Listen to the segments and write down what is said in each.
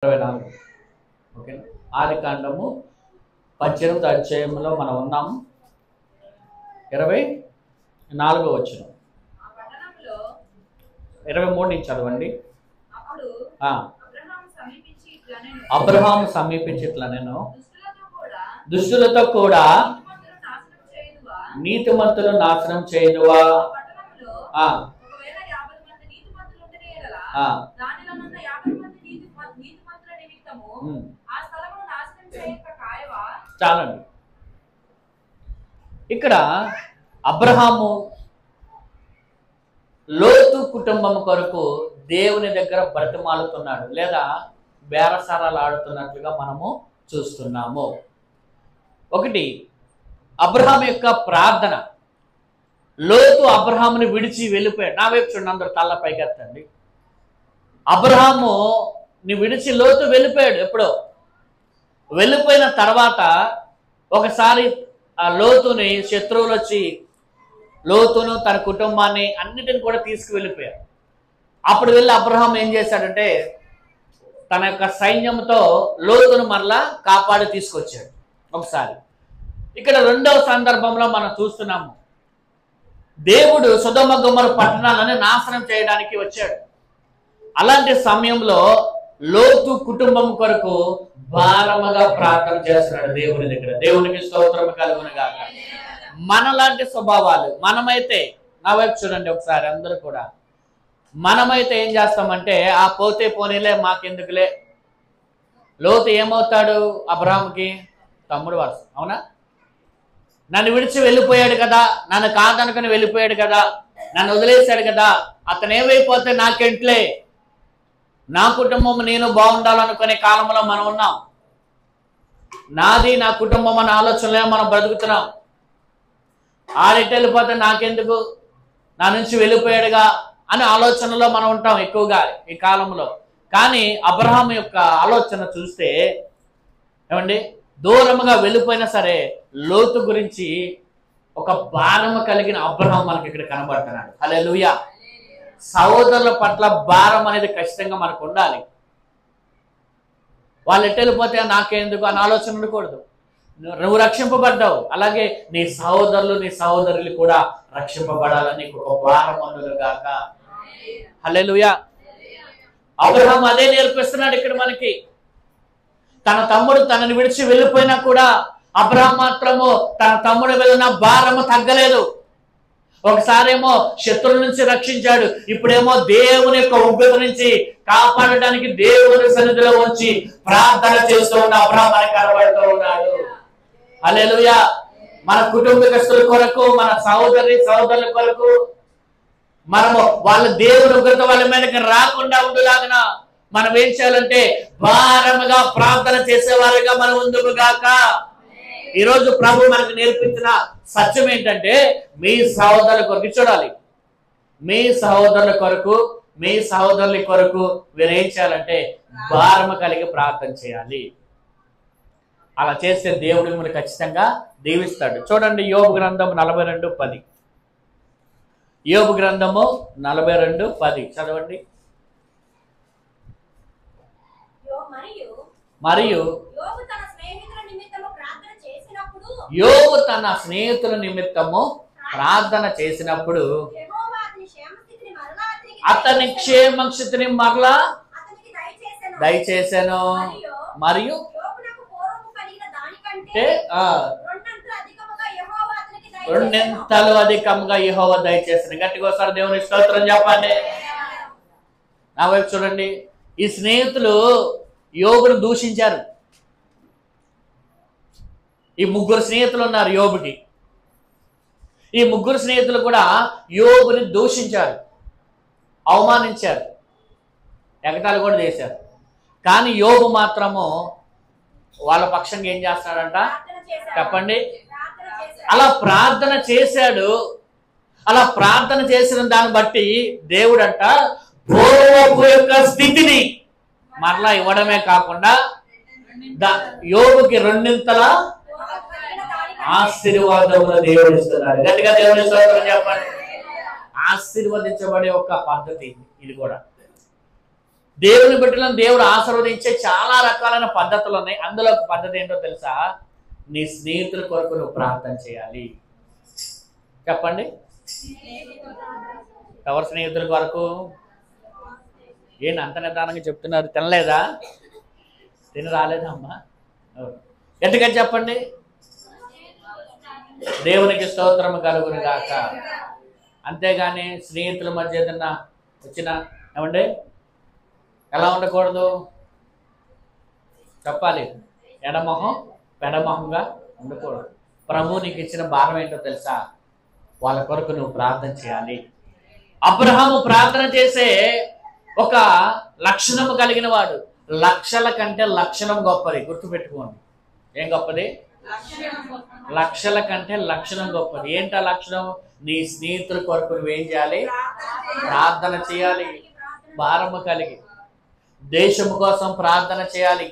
24 okay. ఆదికాండము 18వ అధ్యాయంలో మనం ఉన్నాము. 24వ వచనం 23 నుంచి చదవండి. అబ్రహాము సమీపించి ఇట్లా నేను దుష్టులతో కూడా నీతిమంతులు నాశనం చేయదువా. చాలండి. ఇక్కడ అబ్రహాము లోతు కుటుంబం కొరకు దేవుని దగ్గర బ్రతిమాలుతున్నాడు, లేదా బేరసారాలు ఆడుతున్నట్లుగా మనము చూస్తున్నాము. ఒకటి, అబ్రహాం యొక్క ప్రార్థన. లోతు అబ్రహాముని విడిచి వెళ్ళిపోయాడు. నా వైపు చూడండి, అందరూ తల్ల పైకెత్తండి. అబ్రహాము ని విడిచి లోతు వెళ్ళిపోయాడు. ఎప్పుడో వెళ్ళిపోయిన తర్వాత ఒకసారి ఆ లోతుని శత్రువులు వచ్చి లోతును తన కుటుంబాన్ని అన్నిటిని కూడా తీసుకువెళ్ళిపోయారు. అప్పుడు వెళ్ళి అబ్రహాం ఏం చేశాడంటే తన యొక్క సైన్యంతో లోతును మరలా కాపాడి తీసుకొచ్చాడు ఒకసారి. ఇక్కడ రెండవ సందర్భంలో మనం చూస్తున్నాము, దేవుడు సొదొమ గొమొర పట్టణాలను నాశనం చేయడానికి వచ్చాడు. అలాంటి సమయంలో లోతు కుటుంబం కొరకు భారముగా ప్రార్థన చేస్తున్నాడు దేవుని దగ్గర. దేవునికి స్తోత్రం కలుగును గాక. మనలాంటి స్వభావాలు మనమైతే, నా వైపు చూడండి ఒకసారి అందరూ కూడా, మనమైతే ఏం చేస్తామంటే ఆ పోతే పోనీలే మాకెందుకులే. లోతు ఏమవుతాడు? అబ్రహాముకి తమ్ముడు వరుస, అవునా? నన్ను విడిచి వెళ్ళిపోయాడు కదా, నన్ను కాదనుకుని వెళ్ళిపోయాడు కదా, నన్ను వదిలేశాడు కదా, అతను ఏమైపోతే నాకెంట్లే, నా కుటుంబం నేను బాగుండాలనుకునే కాలంలో మనం ఉన్నాం. నాది నా కుటుంబం అనే ఆలోచనలే మనం బ్రతుకుతున్నాం. ఆడెట్టు వెళ్ళిపోతే నాకెందుకు, నా నుంచి వెళ్ళిపోయాడుగా అనే ఆలోచనలో మనం ఉంటాం ఎక్కువగా ఈ కాలంలో. కానీ అబ్రహాం యొక్క ఆలోచన చూస్తే ఏమండి, దూరముగా వెళ్ళిపోయినా సరే లోతు గురించి ఒక భారము కలిగిన అబ్రహాం మనకి ఇక్కడ కనబడుతున్నాడు. హల్లెలూయా. సహోదరుల పట్ల భారం అనేది ఖచ్చితంగా మనకు ఉండాలి. వాళ్ళు ఎట్టు వెళ్ళిపోతే నాకెందుకు అని ఆలోచన ఉండకూడదు. నువ్వు రక్షింపబడ్డావు, అలాగే నీ సహోదరులు నీ సహోదరులు కూడా రక్షింపబడాలని ఒక భారం ఉండును గాక. హల్లెలూయా. అబ్రహాం అదే నేర్పిస్తున్నాడు ఇక్కడ మనకి. తన తమ్ముడు తనని విడిచి వెళ్ళిపోయినా కూడా అబ్రహాం మాత్రము తన తమ్ముడు వెళ్ళిన భారము తగ్గలేదు. ఒకసారేమో శత్రువుల నుంచి రక్షించాడు, ఇప్పుడేమో దేవుని యొక్క ఉగ్రత నుంచి కాపాడడానికి దేవుని సన్నిధిలో వచ్చి ప్రార్థన చేస్తూ ఉన్న అబ్రహాం మనకి కనబడుతూ ఉన్నాడు. హల్లెలూయా. మన కుటుంబస్తుల కొరకు, మన సహోదరుల కొరకు మనము వాళ్ళ దేవుని ఉగ్రత వాళ్ళ మీదకి రాకుండా ఉండేలాగిన మనం ఏం చేయాలంటే భారముగా ప్రార్థన చేసేవారుగా మనం ఉందుము గాక. ఈరోజు ప్రభు మనకు నేర్పించిన సత్యం ఏంటంటే మీ సహోదరుల కొరకు చూడాలి. మీ సహోదరుల కొరకు, మీ సహోదరుల కొరకు మీరు ఏం చేయాలంటే భారము కలిగి ప్రార్థన చేయాలి. అలా చేస్తే దేవుడు మిమ్మల్ని ఖచ్చితంగా దీవిస్తాడు. చూడండి, యోబు గ్రంథం 42:10. యోబు గ్రంథము 42:10 చదవండి. మరియు యోబు తన స్నేహితుల నిమిత్తము ప్రార్థన చేసినప్పుడు అతని క్షేమస్థితిని మరలా దయచేశాను. మరియు రెండింతలు అధికంగా యెహోవా దయచేసాను. గట్టిగా ఒకసారి దేవుని స్తోత్రం చెప్పండి. నా వైపు చూడండి. ఈ స్నేహితులు యోబును దూషించారు. ఈ ముగ్గురు స్నేహితులు ఉన్నారు యోబుకి. ఈ ముగ్గురు స్నేహితులు కూడా యోబుని దూషించారు, అవమానించారు, ఎగతాళి కూడా చేశారు. కానీ యోబు మాత్రము వాళ్ళ పక్షంగా ఏం చేస్తున్నాడంట చెప్పండి? అలా ప్రార్థన చేశాడు. అలా ప్రార్థన చేసిన దాన్ని బట్టి దేవుడంట పూర్వపు యొక్క స్థితిని మరలా ఇవ్వడమే కాకుండా యోబుకి రెండింతల ఆశీర్వాదములు దేవుడు ఇస్తున్నాడు. గట్టిగా దేవుని స్తోత్రం చెప్పండి. ఆశీర్వదించబడే ఒక పద్ధతి ఇది కూడా. దేవుని బిడ్డలను దేవుడు ఆశీర్వదించే చాలా రకాలైన పద్ధతులు ఉన్నాయి. అందులో ఒక పద్ధతి ఏంటో తెలుసా? నీ స్నేహితుల కొరకు నువ్వు ప్రార్థన చేయాలి. చెప్పండి, ఎవరి స్నేహితుల కొరకు? ఏంటి అంత నిదానంగా చెప్తున్నారు? తినలేదా? తిని రాలేదా అమ్మా? ఎందుకని చెప్పండి? దేవునికి స్తోత్రము కలుగును గాక. అంతేగాని స్నేహితుల మధ్య ఏదన్నా వచ్చిన ఏమండి ఎలా ఉండకూడదు? చెప్పాలి, ఎడమొహం పెడమొహంగా ఉండకూడదు. ప్రభు నీకు ఇచ్చిన భారం ఏంటో తెలుసా? వాళ్ళ కొరకు నువ్వు ప్రార్థన చేయాలి. అబ్రహాము ప్రార్థన చేసే ఒక లక్షణము కలిగిన వాడు. లక్షల కంటే లక్షణం గొప్పది. గుర్తుపెట్టుకోండి. ఏం గొప్పది? లక్షల కంటే లక్షణం గొప్పది. ఏంటా లక్షణం? నీ స్నేహితుల కొరకు నువ్వేం చేయాలి? ప్రార్థన చేయాలి. భారము కలిగి దేశము కోసం ప్రార్థన చేయాలి,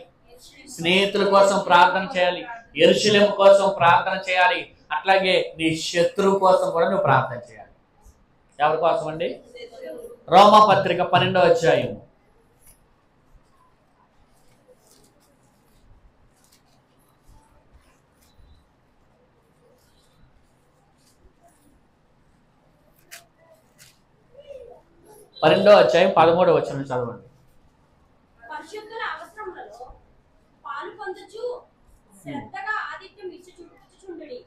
స్నేహితుల కోసం ప్రార్థన చేయాలి, యెరూషలేము కోసం ప్రార్థన చేయాలి. అట్లాగే నీ శత్రువు కోసం కూడా నువ్వు ప్రార్థన చేయాలి. ఎవరి కోసం అండి? రోమాపత్రిక 12వ అధ్యాయం. పన్నెండవ అధ్యాయం 13వ వచనం చదవండి. పరిశుద్ధుల అవసరములలో పాలు పొందుచు శ్రద్ధగా ఆతిథ్యం ఇచ్చుచుండుడి.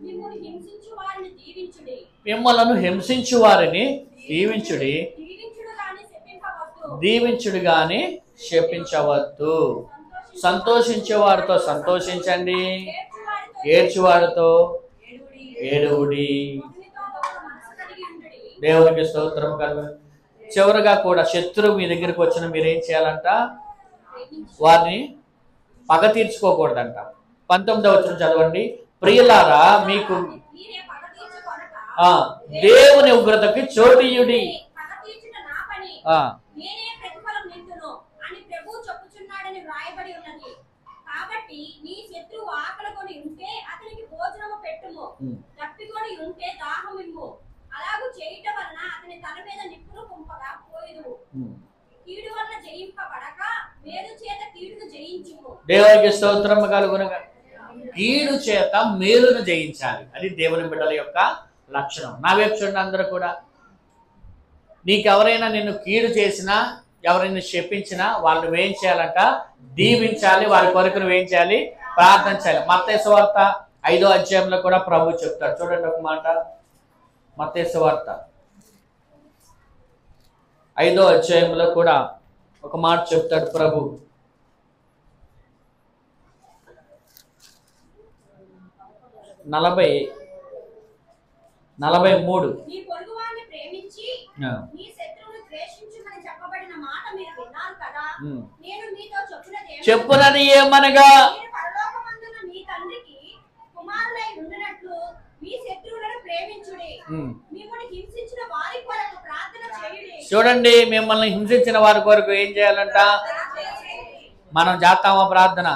మిమ్మును హింసించు వారిని దీవించుడి. మిమ్మలను హింసించు వారిని దీవించుడి. దీవించుడు గాని శపించవద్దు. సంతోషించే వారితో సంతోషించండి, ఏడ్చువారితో ఏడువుడి. దేవునికి స్తోత్రం కలుగు. చివరిగా కూడా శత్రువు మీ దగ్గరికి వచ్చిన మీరేం చేయాలంట? వారిని పగ తీర్చుకోకూడదంట. 19వ వచనం చదవండి. ప్రియులారా, మీకు దేవుని ఉగ్రతకి చోటియుడి. కాబట్టి నీ శత్రువు ఆకలికొని ఉంటే అతనికి భోజనము పెట్టుము, తప్పికొని ఉంటే దాహమిమ్ము. అలాగూ చేయటం వలన అతని తల మీద నిప్పులు కుంపగా పోయేదు. కీడు వలన జయింపబడక మేలు చేత కీడును జయించుము. దేవునికి స్తోత్రం కలుగును. కీడు చేత మేలును జయించాలి. అది దేవుని బిడ్డల యొక్క లక్షణం. నా వైపు చూడండి అందరూ కూడా. నీకెవరైనా నిన్ను కీడు చేసినా, ఎవరైనా శపించినా వాళ్ళు నువ్వేం చేయాలంట? దీవించాలి. వారి కొరకు నువ్వేం చేయాలి? ప్రార్థన చేయాలి. మత్తయి సువార్త 5వ అధ్యాయంలో కూడా ప్రభు చెప్తాడు. చూడండి ఒక మాట. మత్తయి సువార్త 5వ అధ్యాయంలో కూడా ఒక మాట చెప్తాడు ప్రభు. 43. నీ పొరుగువారిని ప్రేమించి నీ శత్రువును ద్వేషించుమని చెప్పబడిన మాట మీరు విన్నారు కదా. నేను మీతో చెప్పునది ఏమనగా, మీరు పరలోకమందున్న మీ తండ్రికి కుమారులై ఉండినట్లు మీ శత్రువులను ప్రేమించుడి. మిమ్మల్ని హింసించిన వారి కొరకు ప్రార్థన చేయుడి. చూడండి, మిమ్మల్ని హింసించిన వారి కొరకు ఏం చేయాలంట? మనం చేస్తామా ప్రార్థన?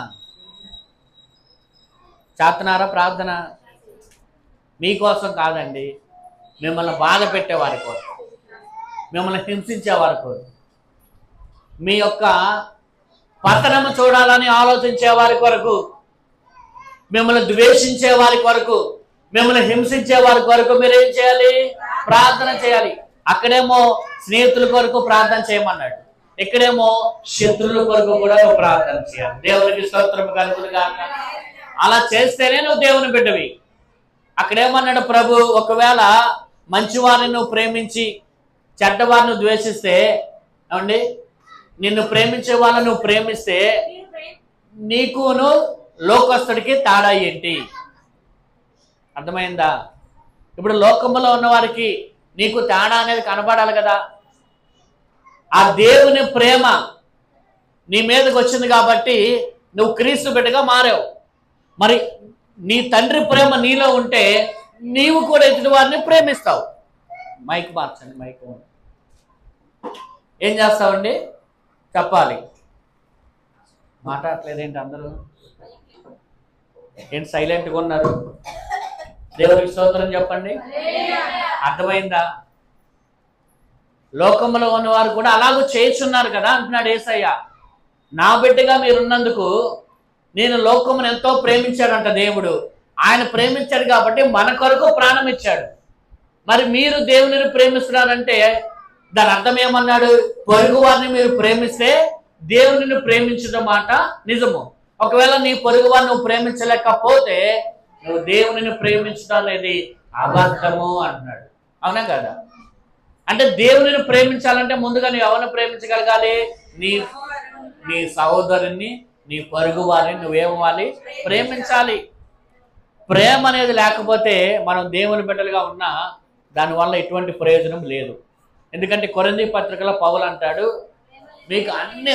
చేస్తున్నారా ప్రార్థన? మీకోసం కాదండి, మిమ్మల్ని బాధ పెట్టేవారి కోసం, మిమ్మల్ని హింసించేవారి కోసం, మీ యొక్క పతనము చూడాలని ఆలోచించే వారి కొరకు, మిమ్మల్ని ద్వేషించే వారి కొరకు, మిమ్మల్ని హింసించే వారి కొరకు మీరేం చేయాలి? ప్రార్థన చేయాలి. అక్కడేమో స్నేహితుల కొరకు ప్రార్థన చేయమన్నాడు, ఇక్కడేమో శత్రువుల కొరకు కూడా నువ్వు ప్రార్థన చేయాలి. దేవునికి స్తోత్రం కలుగును గాక. అలా చేస్తేనే నువ్వు దేవుని బిడ్డవి. అక్కడేమన్నాడు ప్రభు, ఒకవేళ మంచివారిని నువ్వు ప్రేమించి చెడ్డవారిని ద్వేషిస్తే, ఏమండి, నిన్ను ప్రేమించే వాళ్ళని నువ్వు ప్రేమిస్తే నీకును లోకస్తుడికి తేడా ఏంటి? అర్థమైందా? ఇప్పుడు లోకంలో ఉన్న వారికి నీకు తేడా అనేది కనపడాలి కదా. ఆ దేవుని ప్రేమ నీ మీదకి వచ్చింది కాబట్టి నువ్వు క్రీస్తు బిడ్డగా మారావు. మరి నీ తండ్రి ప్రేమ నీలో ఉంటే నీవు కూడా ఎదుటి వారిని ప్రేమిస్తావు. మైక్ మార్చండి, మైక్. ఏం చేస్తావండి? చెప్పాలి. మాట్లాడట్లేదేంటి అందరూ? ఏంటి సైలెంట్గా ఉన్నారు? దేవునికి స్తోత్రం చెప్పండి. అర్థమైందా? లోకంలో ఉన్నవారు కూడా అలాగూ చేస్తున్నారు కదా అంటున్నాడు యేసయ్య. నా బిడ్డగా మీరున్నందుకు నేను లోకమును ఎంతో ప్రేమించాడంట దేవుడు. ఆయన ప్రేమించాడు కాబట్టి మన కొరకు ప్రాణం ఇచ్చాడు. మరి మీరు దేవునిని ప్రేమిస్తున్నారంటే దాని అర్థం ఏమన్నాడు? పొరుగు వారిని మీరు ప్రేమిస్తే దేవునిని ప్రేమించడం మాట నిజము. ఒకవేళ నీ పొరుగు వారిని నువ్వు ప్రేమించలేకపోతే నువ్వు దేవునిని ప్రేమించడం అనేది అబద్ధము అంటున్నాడు. అవునా కదా? అంటే దేవునిని ప్రేమించాలంటే ముందుగా నువ్వు ఎవరిని ప్రేమించగలగాలి? నీ సహోదరుని, నీ పొరుగు వారిని నువ్వేమవ్వాలి? ప్రేమించాలి. ప్రేమ అనేది లేకపోతే మనం దేవుని బిడ్డలుగా ఉన్నా దానివల్ల ఎటువంటి ప్రయోజనం లేదు. ఎందుకంటే కొరింథీ పత్రికలో పౌలు అంటాడు, మీకు అన్ని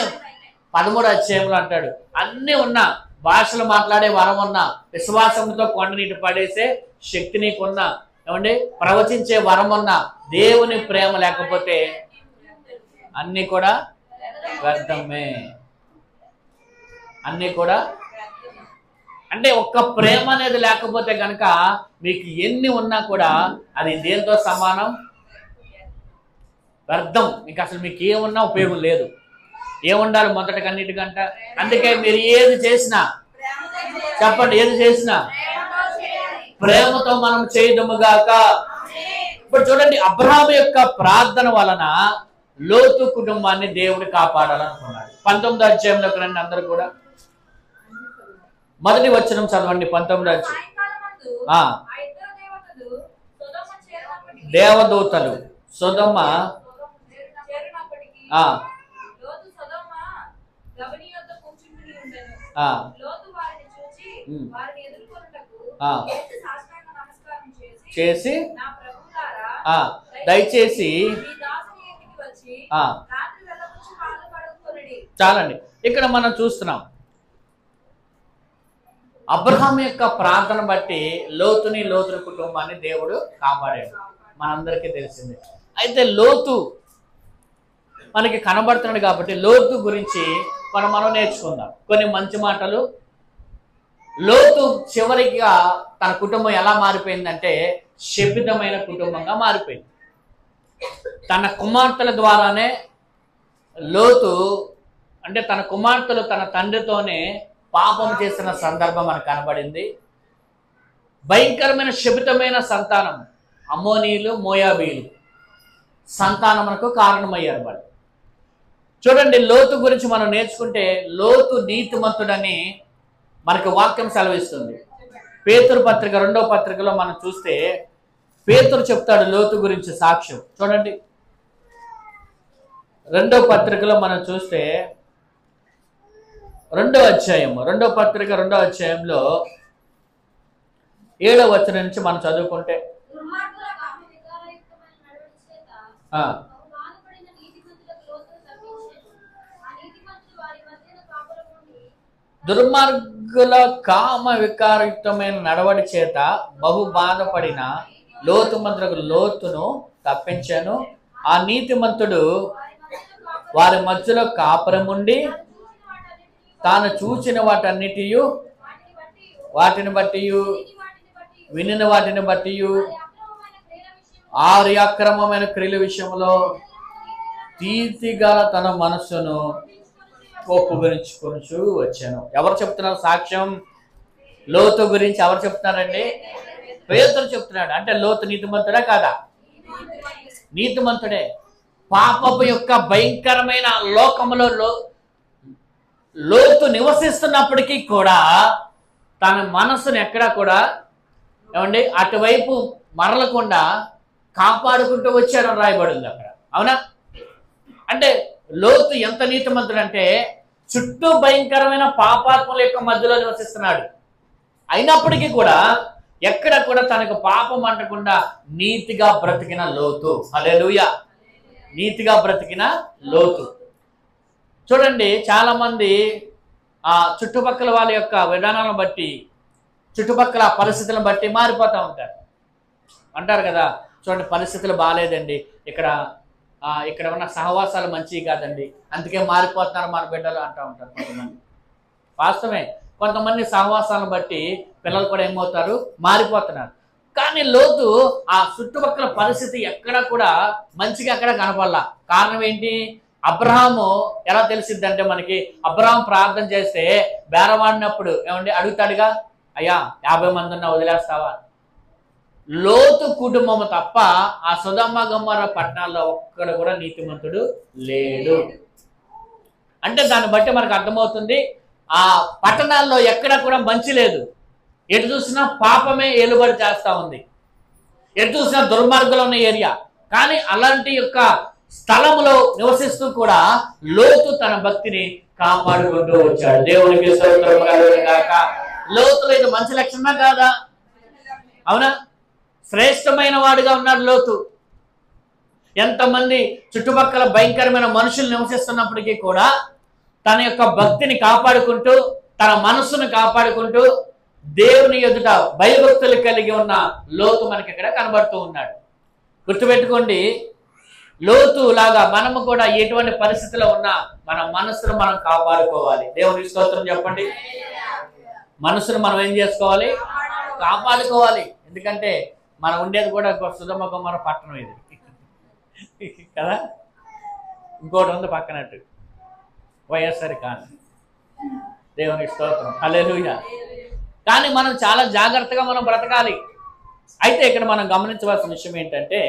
13వ అధ్యాయంలో అంటాడు, అన్నీ ఉన్నా, భాషలు మాట్లాడే వరం ఉన్నా, విశ్వాసంతో కొండనీటి పడేసే శక్తి నీకున్నా, ఏమండి ప్రవచించే వరం ఉన్నా, దేవుని ప్రేమ లేకపోతే అన్నీ కూడా వ్యర్థమే. అన్నీ కూడా అంటే ఒక్క ప్రేమ అనేది లేకపోతే కనుక మీకు ఎన్ని ఉన్నా కూడా అది దేంతో సమానం? వ్యర్థం. మీకు అసలు మీకు ఏమున్నా ఉపయోగం లేదు. ఏముండాలి మొదటి అన్నిటికంట? అందుకే మీరు ఏది చేసినా చెప్పండి, ఏది చేసినా ప్రేమతో మనం చేయదుముగాక. ఇప్పుడు చూడండి, అబ్రహాము యొక్క ప్రార్థన వలన లోతు కుటుంబాన్ని దేవుడు కాపాడాలనుకున్నాడు. 19వ అధ్యాయంలోకి రండి అందరూ కూడా. మొదటి వచనం చదవండి. 19వ అధ్యాయం. దేవదూతలు సొదొమ చేసి దయచేసి చాలండి. ఇక్కడ మనం చూస్తున్నాం అబ్రహాం యొక్క ప్రార్థన బట్టి లోతుని కుటుంబాన్ని దేవుడు కాపాడాడు. మనందరికీ తెలిసింది. అయితే లోతు మనకి కనబడుతున్నాడు కాబట్టి లోతు గురించి మనం నేర్చుకుందాం కొన్ని మంచి మాటలు. లోతు చివరిగా తన కుటుంబం ఎలా మారిపోయిందంటే శపితమైన కుటుంబంగా మారిపోయింది. తన కుమార్తెల ద్వారానే లోతు అంటే తన కుమార్తెలు తన తండ్రితోనే పాపం చేసిన సందర్భం మనకు కనబడింది. భయంకరమైన శపితమైన సంతానం అమ్మోనీయులు, మోయాబీలు సంతానమునకు కారణమయ్యారు వాళ్ళు. చూడండి, లోతు గురించి మనం నేర్చుకుంటే లోతు నీతిమంతుడని మనకు వాక్యం సెలవిస్తుంది. పేతురు పత్రిక 2వ పత్రికలో మనం చూస్తే పేతురు చెప్తాడు లోతు గురించి సాక్ష్యం. చూడండి, 2వ పత్రికలో మనం చూస్తే 2వ అధ్యాయం 2వ పత్రిక 2వ అధ్యాయంలో 7వ వచనం నుంచి మనం చదువుకుంటే దుర్మార్గుల కామ వికారయుక్తమైన నడవడి చేత బహు బాధపడిన లోతుమంతులకు లోతును తప్పించాను. ఆ నీతిమంతుడు వారి మధ్యలో కాపురముండి తాను చూచిన వాటిని బట్టి వినిన వాటిని బట్టి ఆరి అక్రమమైన క్రియల విషయంలో తీతిగా తన మనస్సును కోపగించుకొనుచు వచ్చాను. ఎవరు చెప్తున్నారు సాక్ష్యం? లోతు గురించి ఎవరు చెప్తున్నారండి? పేతురు చెప్తున్నాడు. అంటే లోతు నీతిమంతుడా కాదా? నీతిమంతుడే. పాపపు యొక్క భయంకరమైన లోకములో లోతు నివసిస్తున్నప్పటికీ కూడా తన మనస్సును ఎక్కడా కూడా ఏమండి అటువైపు మరలకుండా కాపాడుకుంటూ వచ్చాడని రాయబడింది అక్కడ. అవునా? అంటే లోతు ఎంత నీతిమంతుడు అంటే చుట్టూ భయంకరమైన పాపాత్మల యొక్క మధ్యలో నివసిస్తున్నాడు. అయినప్పటికీ కూడా ఎక్కడ కూడా తనకు పాపం అంటకుండా నీతిగా బ్రతికిన లోతు. హల్లెలూయా! నీతిగా బ్రతికిన లోతు. చూడండి, చాలా మంది ఆ చుట్టుపక్కల వాళ్ళ యొక్క విధానాలను బట్టి, చుట్టుపక్కల పరిస్థితులను బట్టి మారిపోతూ ఉంటారు. అంటారు కదా, చూడండి పరిస్థితులు బాగాలేదండి, ఇక్కడ ఉన్న సహవాసాలు మంచివి కాదండి, అందుకే మారిపోతున్నారు మన బిడ్డలు అంటూ ఉంటారు కొంతమంది. వాస్తవమే, కొంతమంది సహవాసాలను బట్టి పిల్లలు కూడా ఏమవుతారు? మారిపోతున్నారు. కానీ లోతు ఆ చుట్టుపక్కల పరిస్థితి ఎక్కడ కూడా మంచిగా ఎక్కడ కనపడలా. కారణం ఏంటి? అబ్రహాము ఎలా తెలిసిద్దంటే మనకి, అబ్రహాం ప్రార్థన చేస్తే బేరవాడినప్పుడు ఏమండి అడుగుతాడుగా, అయ్యా 50 మంది ఉన్నా వదిలేస్తావా? లోతు కుటుంబము తప్ప ఆ సొదొమ గొమొర్రా పట్టణాల్లో ఒక్కడు కూడా నీతిమంతుడు లేడు. అంటే దాన్ని బట్టి మనకు అర్థమవుతుంది ఆ పట్టణాల్లో ఎక్కడ కూడా మంచి లేదు. ఎటు చూసినా పాపమే ఏలుబడి చేస్తా ఉంది, ఎటు చూసినా దుర్మార్గులు ఉన్న ఏరియా. కానీ అలాంటి యొక్క స్థలములో నివసిస్తూ కూడా లోతు తన భక్తిని కాపాడుకుంటూ వచ్చాడు. దేవునికి స్తోత్రం కలుగును గాక. లోతులో ఇది మంచి లక్షణమా కాదా? అవునా? శ్రేష్టమైన వాడుగా ఉన్నాడు లోతు. ఎంతమంది చుట్టుపక్కల భయంకరమైన మనుషులు నివసిస్తున్నప్పటికీ కూడా తన యొక్క భక్తిని కాపాడుకుంటూ, తన మనస్సును కాపాడుకుంటూ దేవుని ఎదుట భయభక్తులు కలిగి ఉన్న లోతు మనకి ఇక్కడ కనబడుతూ ఉన్నాడు. గుర్తుపెట్టుకోండి, లోతు లాగా మనము కూడా ఎటువంటి పరిస్థితిలో ఉన్నా మన మనస్సును మనం కాపాడుకోవాలి. దేవుని స్తోత్రం చెప్పండి. మనస్సును మనం ఏం చేసుకోవాలి? కాపాడుకోవాలి. ఎందుకంటే మనం ఉండేది కూడా సొదొమ గొమొర్రా పట్టణం ఇది కదా. ఇంకోటి ఉంది పక్కనట్టు, వైఎస్ఆర్ కాదు. దేవుని స్తోత్రం, హల్లెలూయా. కానీ మనం చాలా జాగ్రత్తగా మనం బ్రతకాలి. అయితే ఇక్కడ మనం గమనించవలసిన విషయం ఏంటంటే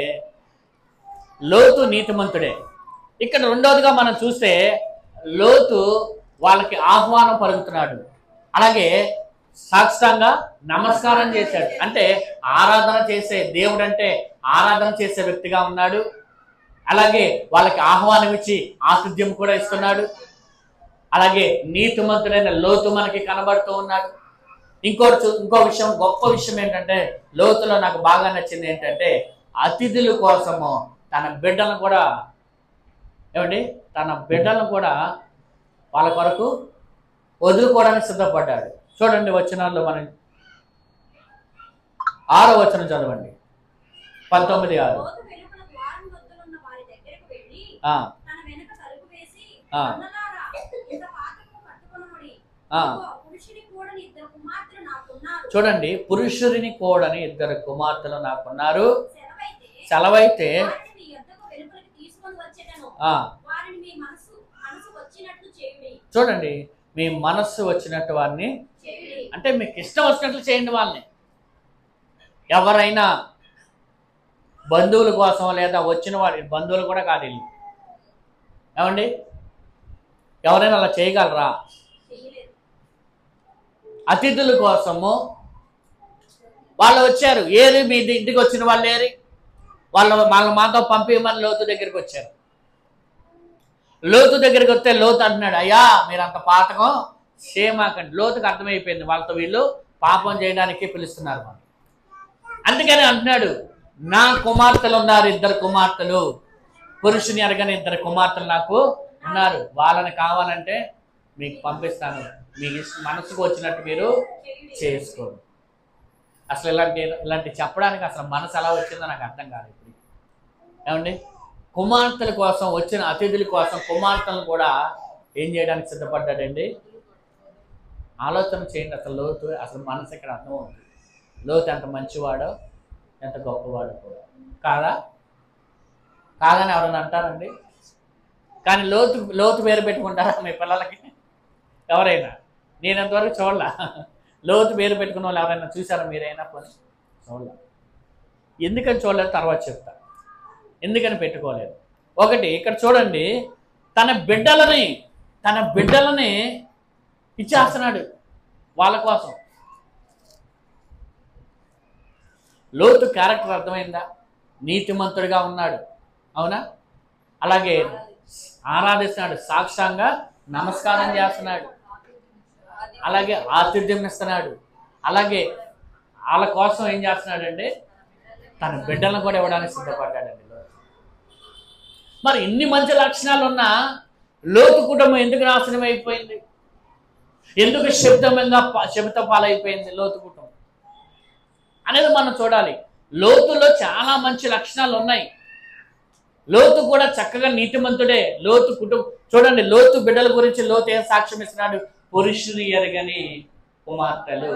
లోతు నీతిమంతుడే. ఇక్కడ రెండవదిగా మనం చూస్తే లోతు వాళ్ళకి ఆహ్వానం పలుకుతున్నాడు, అలాగే సాక్షాంగా నమస్కారం చేశాడు. అంటే ఆరాధన చేసే దేవుడు, అంటే ఆరాధన చేసే వ్యక్తిగా ఉన్నాడు. అలాగే వాళ్ళకి ఆహ్వానం ఇచ్చి ఆతిథ్యం కూడా ఇస్తున్నాడు. అలాగే నీతిమంతుడైన లోతు మనకి కనబడుతూ ఉన్నాడు. ఇంకో విషయం, గొప్ప విషయం ఏంటంటే లోతులో నాకు బాగా నచ్చింది ఏంటంటే అతిథుల కోసము తన బిడ్డలను కూడా తన బిడ్డలను కూడా వాళ్ళ కొరకు వదులుకోవడానికి సిద్ధపడ్డాడు. చూడండి వచనాల్లో మనం 6వ వచనం చదవండి, 19:6. చూడండి, పురుషుడిని కూడని 2 కుమార్తెలు నాకున్నారు. సెలవైతే చూడండి, మీ మనస్సు వచ్చినట్టు వారిని, అంటే మీకు ఇష్టం వచ్చినట్లు చేయండి వాళ్ళని. ఎవరైనా బంధువుల కోసం లేదా వచ్చిన వారి బంధువులు కూడా కాదు వీళ్ళు, ఏమండి ఎవరైనా అలా చేయగలరా? అతిథుల కోసము వాళ్ళు వచ్చారు. ఏరి మీ ఇంటికి వచ్చిన వాళ్ళు ఏరి వాళ్ళ మాతో పంపించమని లోతు దగ్గరికి వచ్చారు. లోతు దగ్గరికి వస్తే లోతు అంటున్నాడు, అయ్యా మీరు అంత పాతకం చేయమాకండి. లోతుకు అర్థమైపోయింది వాళ్ళతో వీళ్ళు పాపం చేయడానికి పిలుస్తున్నారు వాళ్ళు. అందుకని అంటున్నాడు, నా కుమార్తెలు ఉన్నారు, 2 కుమార్తెలు, పురుషుని ఎరగని 2 కుమార్తెలు నాకు ఉన్నారు. వాళ్ళని కావాలంటే మీకు పంపిస్తాను, మీకు మనసుకు వచ్చినట్టు మీరు చేసుకోండి. అసలు ఇలాంటి చెప్పడానికి అసలు మనసు ఎలా వచ్చిందో నాకు అర్థం కాదు ఇప్పుడు. ఏమండి, కుమార్తెల కోసం వచ్చిన అతిథుల కోసం కుమార్తెలను కూడా ఏం చేయడానికి సిద్ధపడ్డాడండి? ఆలోచన చేయండి. అసలు లోతు అసలు మనసు ఇక్కడ అర్థం అవుతుంది. లోతు ఎంత మంచివాడో ఎంత గొప్పవాడో కూడా కాదని ఎవరైనా అంటారండి? కానీ లోతు పేరు పెట్టుకుంటారా మీ పిల్లలకి? ఎవరైనా? నేను ఎంతవరకు చూడలా. లోతు పేరు పెట్టుకున్న వాళ్ళు ఎవరైనా చూసారా మీరైనా? పోనీ చూడలే. ఎందుకని చూడలేదు తర్వాత చెప్తా, ఎందుకని పెట్టుకోలేదు. ఒకటి ఇక్కడ చూడండి, తన బిడ్డలని ఇచ్చేస్తున్నాడు వాళ్ళ కోసం. లోతు క్యారెక్టర్ అర్థమైందా? నీతిమంతుడిగా ఉన్నాడు, అవునా? అలాగే ఆరాధిస్తున్నాడు, సాక్షాంగా నమస్కారం చేస్తున్నాడు, అలాగే ఆతిథ్యం ఇస్తున్నాడు, అలాగే వాళ్ళ కోసం ఏం చేస్తున్నాడంటే తన బిడ్డలను కూడా ఇవ్వడానికి సిద్ధపడ్డాడండి. మరి ఇన్ని మంచి లక్షణాలు ఉన్నా లోతు కుటుంబం ఎందుకు నాశనం అయిపోయింది? ఎందుకు శబ్ద పాలైపోయింది లోతు కుటుంబం అనేది మనం చూడాలి. లోతులో చాలా మంచి లక్షణాలు ఉన్నాయి. లోతు కూడా చక్కగా నీతిమంతుడే. లోతు కుటుంబం చూడండి, లోతు బిడ్డల గురించి లోతు ఏం సాక్ష్యం ఇస్తున్నాడు? పురుషుని ఎరగని కుమార్తెలు.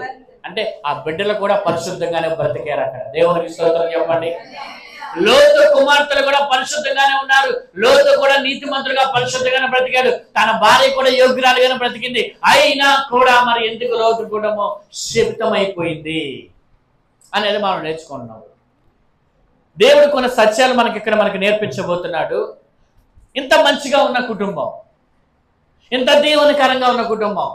అంటే ఆ బిడ్డలు కూడా పరిశుద్ధంగానే బ్రతికారు అక్కడ. దేవునికి స్తోత్రం చెప్పండి. లోతు కుమార్తెలు కూడా పరిశుద్ధంగానే ఉన్నారు. లోతు కూడా నీతిమంతులుగా పరిశుద్ధంగానే బ్రతికాడు. తన భార్య కూడా యోగ్యురాలుగానే బ్రతికింది. అయినా కూడా మరి ఎందుకు లోతు కుటుంబం శిప్తమైపోయింది అనేది మనం నేర్చుకుంటున్నాం. దేవుడు కొన్ని సత్యాలు మనకి నేర్పించబోతున్నాడు. ఇంత మంచిగా ఉన్న కుటుంబం, ఇంత దీవెనకరంగా ఉన్న కుటుంబం,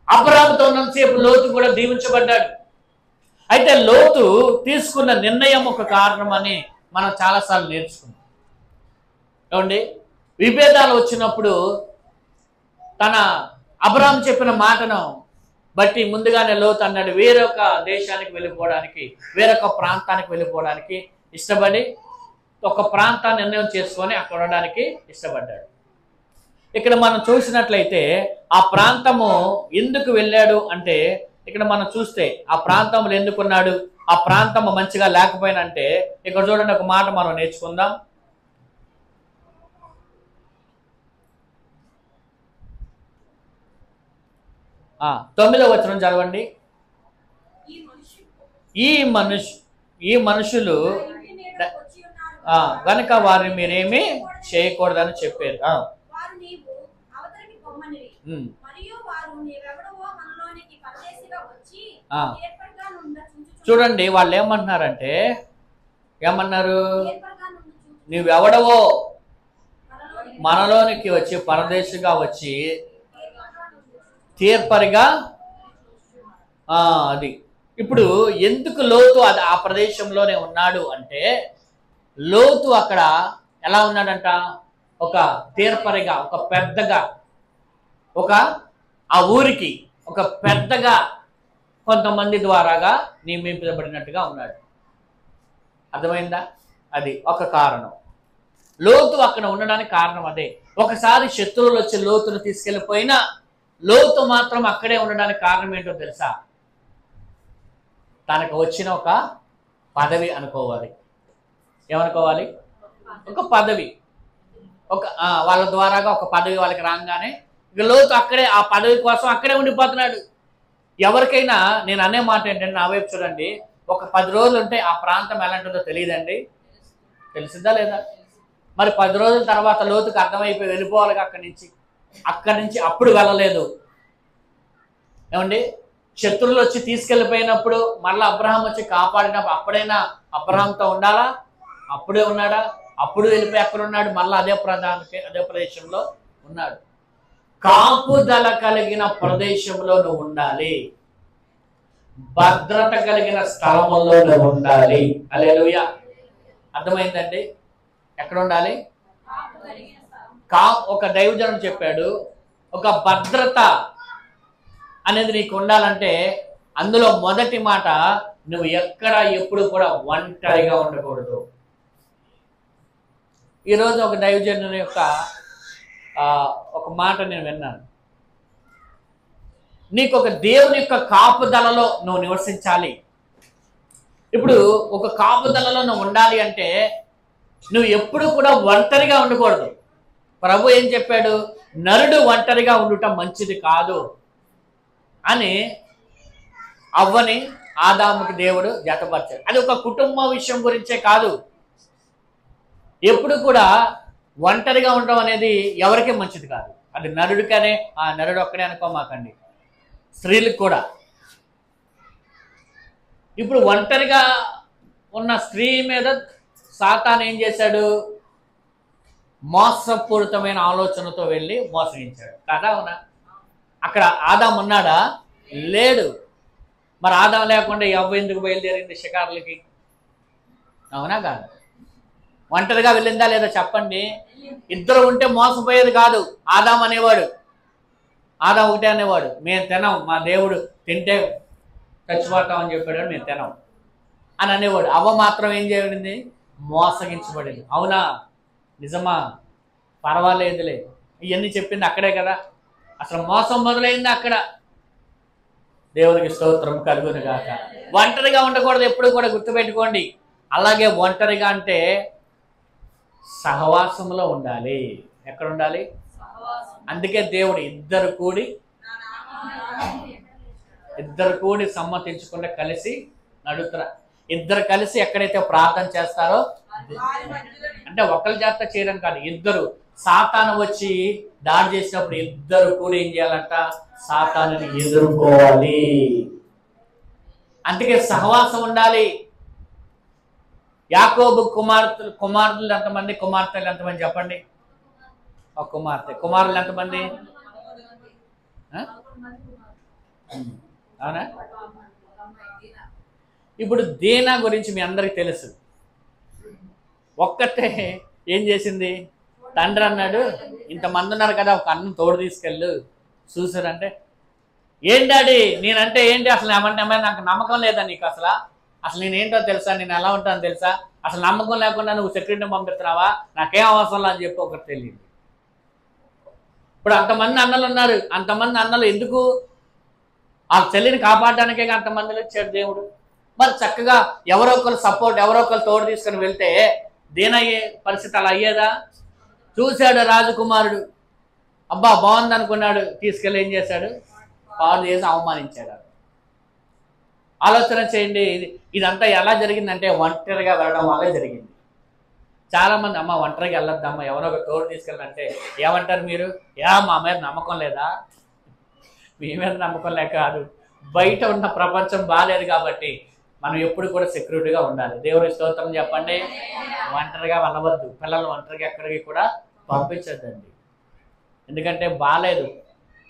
అబ్రాహాముతో ఉన్నంతసేపు లోతు కూడా దీవించబడ్డాడు. అయితే లోతు తీసుకున్న నిర్ణయం ఒక కారణం అని మనం చాలాసార్లు నేర్చుకున్నాం. ఏమండి, విభేదాలు వచ్చినప్పుడు తన అబ్రాహాము చెప్పిన మాటను బట్టి ముందుగానే లోతు అన్నాడు వేరొక దేశానికి వెళ్ళిపోవడానికి, వేరొక ప్రాంతానికి వెళ్ళిపోవడానికి ఇష్టపడి ఒక ప్రాంతాన్ని నిర్ణయం చేసుకొని అక్కడ ఉండడానికి ఇష్టపడ్డాడు. ఇక్కడ మనం చూసినట్లయితే ఆ ప్రాంతము ఎందుకు వెళ్ళాడు అంటే, ఇక్కడ మనం చూస్తే ఆ ప్రాంతంలో ఎందుకున్నాడు, ఆ ప్రాంతము మంచిగా లేకపోయినా అంటే, ఇక్కడ చూడండి ఒక మాట మనం నేర్చుకుందాం. తొమ్మిదవ వచనం చదవండి. ఈ మనుషులు గనుక వారిని మీరేమీ చేయకూడదని చెప్పారు. చూడండి వాళ్ళు ఏమంటున్నారంటే, ఏమన్నారు, నువ్వెవడవో మనలోనికి వచ్చి పరదేశిగా వచ్చి తీర్పరిగా అది. ఇప్పుడు ఎందుకు లోతు అది ఆ ప్రదేశంలోనే ఉన్నాడు అంటే, లోతు అక్కడ ఎలా ఉన్నాడంట, ఒక తీర్పరిగా, ఒక పెద్దగా, ఒక ఆ ఊరికి ఒక పెద్దగా కొంతమంది ద్వారాగా నియమించబడినట్టుగా ఉన్నాడు. అర్థమైందా? అది ఒక కారణం. లోతు అక్కడ ఉండడానికి కారణం అదే. ఒకసారి శత్రువులు వచ్చి లోతును తీసుకెళ్ళిపోయినా లోతు మాత్రం అక్కడే ఉండడానికి కారణం ఏంటో తెలుసా? తనకు వచ్చిన ఒక పదవి అనుకోవాలి. ఏమనుకోవాలి? ఒక పదవి, ఒక వాళ్ళ ద్వారాగా ఒక పదవి వాళ్ళకి రాగానే ఇక లోతు అక్కడే ఆ పదవి కోసం అక్కడే ఉండిపోతున్నాడు. ఎవరికైనా నేను అనే మాట ఏంటంటే, నా వైపు చూడండి, ఒక 10 రోజులు ఉంటే ఆ ప్రాంతం ఎలాంటిదో తెలియదండి. తెలిసిందా లేదా? మరి 10 రోజుల తర్వాత లోతుకు అర్థమైపోయి వెళ్ళిపోవాలి అక్కడి నుంచి అప్పుడు వెళ్ళలేదు. ఏమండి, శత్రువులు వచ్చి తీసుకెళ్ళిపోయినప్పుడు మళ్ళీ అబ్రహాం వచ్చి కాపాడినప్పుడు అప్పుడైనా అబ్రహాంతో ఉండాలా? అప్పుడే ఉన్నాడా? అప్పుడు వెళ్ళిపోయి ఎక్కడ ఉన్నాడు? మళ్ళీ అదే ప్రదేశంలో ఉన్నాడు. కాపుదల కలిగిన ప్రదేశంలో నువ్వు ఉండాలి, భద్రత కలిగిన స్థలంలో నువ్వు ఉండాలి. హల్లెలూయా. అర్థమైందండి? ఎక్కడ ఉండాలి? ఒక దైవజనుడు చెప్పాడు, ఒక భద్రత అనేది నీకు ఉండాలంటే అందులో మొదటి మాట, నువ్వు ఎక్కడ ఎప్పుడు కూడా ఒంటరిగా ఉండకూడదు. ఈరోజు ఒక దైవజనుని యొక్క ఒక మాట నేను విన్నాను. నీకు ఒక దేవుని యొక్క కాపుదలలో నువ్వు నివసించాలి. ఇప్పుడు ఒక కాపుదలలో నువ్వు ఉండాలి అంటే నువ్వు ఎప్పుడు కూడా ఒంటరిగా ఉండకూడదు. ప్రభు ఏం చెప్పాడు? నరుడు ఒంటరిగా ఉండటం మంచిది కాదు అని అవ్వని ఆదాముకి దేవుడు జతపరిచాడు. అది ఒక కుటుంబ విషయం గురించే కాదు, ఎప్పుడు కూడా ఒంటరిగా ఉండడం అనేది ఎవరికీ మంచిది కాదు. అది నరుడికనే, ఆ నరుడు ఒక్కడే అనుకోమాకండి, స్త్రీలకు కూడా. ఇప్పుడు ఒంటరిగా ఉన్న స్త్రీ మీద సాతాను ఏం చేశాడు? మోసపూరితమైన ఆలోచనతో వెళ్ళి మోసగించాడు కదా, అవునా? అక్కడ ఆదాం ఉన్నాడా? లేడు. మరి ఆదాం లేకుండా ఎవ్వ ఎందుకు బయలుదేరింది షికారులకి? అవునా కాదు? ఒంటరిగా వెళ్ళిందా లేదా చెప్పండి? ఇద్దరు ఉంటే మోసపోయేది కాదు. ఆదాం అనేవాడు, ఆదాం ఒకటే అనేవాడు, మేము తినం, మా దేవుడు తింటే చచ్చిపోతామని చెప్పాడు, మేము తినం అని అనేవాడు. అవ్వ మాత్రం ఏం చేయబడింది? మోసగించబడింది. అవునా? నిజమా? పర్వాలేదులే, ఇవన్నీ చెప్పింది అక్కడే కదా. అసలు మోసం మొదలైంది అక్కడ. దేవునికి స్తోత్రం కలుగును గాక. ఒంటరిగా ఉండకూడదు, ఎప్పుడు కూడా గుర్తుపెట్టుకోండి. అలాగే ఒంటరిగా అంటే సహవాసంలో ఉండాలి. ఎక్కడ ఉండాలి? అందుకే దేవుడు ఇద్దరు కూడి ఇద్దరు కూడి సమ్మతించకుండా కలిసి నడుతున్నారు. ఇద్దరు కలిసి ఎక్కడైతే ప్రార్థన చేస్తారో, అంటే ఒకరి జాగ్రత్త చేయడం కాదు, ఇద్దరు. సాతాను వచ్చి దాడి చేసినప్పుడు ఇద్దరు కూడా ఏం చేయాలంట? సాతానుని ఎదుర్కోవాలి. అందుకే సహవాసం ఉండాలి. యాకోబు కుమారులు ఎంతమంది, కుమార్తెలు ఎంతమంది చెప్పండి? ఒక కుమార్తె. కుమారులు ఎంతమంది? అవునా? ఇప్పుడు దీనా గురించి మీ అందరికి తెలుసు. ఒక్కటే ఏం చేసింది? తండ్రి అన్నాడు, ఇంతమంది ఉన్నారు కదా, ఒక అన్నం తోడు తీసుకెళ్ళు. చూసారంటే, ఏం డాడీ నేనంటే ఏంటి, అసలు ఏమంటే నాకు నమ్మకం లేదా నీకు? అసలు నేనేంటో తెలుసా, నేను ఎలా ఉంటానో తెలుసా? అసలు నమ్మకం లేకుండా నువ్వు సెక్యూరిటీని పంపిస్తున్నావా? నాకేం అవసరం అని చెప్పి ఒకటి తెలియదు. ఇప్పుడు అంతమంది అన్నలు ఉన్నారు. అంతమంది అన్నలు ఎందుకు? ఆ చెల్లిని కాపాడడానికే అంతమందిలో ఇచ్చాడు దేవుడు. మరి చక్కగా ఎవరో ఒకరు సపోర్ట్, ఎవరో ఒకరు తోడు తీసుకుని వెళ్తే దేనయ్యే పరిస్థితి అలా అయ్యేదా? చూశాడు రాజకుమారుడు, అబ్బా బాగుంది అనుకున్నాడు, తీసుకెళ్ళి ఏం చేశాడు? పాడు చేసి అవమానించాడు. ఆలోచన చేయండి. ఇదంతా ఎలా జరిగిందంటే ఒంటరిగా వెళ్ళడం వల్లే జరిగింది. చాలామంది అమ్మ ఒంటరిగా వెళ్ళొద్దమ్మా, ఎవరో ఒక తోడు తీసుకెళ్ళాలంటే ఏమంటారు మీరు? మా మీద నమ్మకం లేదా? మీ మీద నమ్మకం లేక కాదు, బయట ఉన్న ప్రపంచం బాగాలేదు కాబట్టి మనం ఎప్పుడు కూడా సెక్యూరిటీగా ఉండాలి. దేవుని స్తోత్రం చెప్పండి. ఒంటరిగా వెళ్ళవద్దు. పిల్లలు ఒంటరిగా ఎక్కడికి కూడా పంపించద్దండి. ఎందుకంటే బాగాలేదు,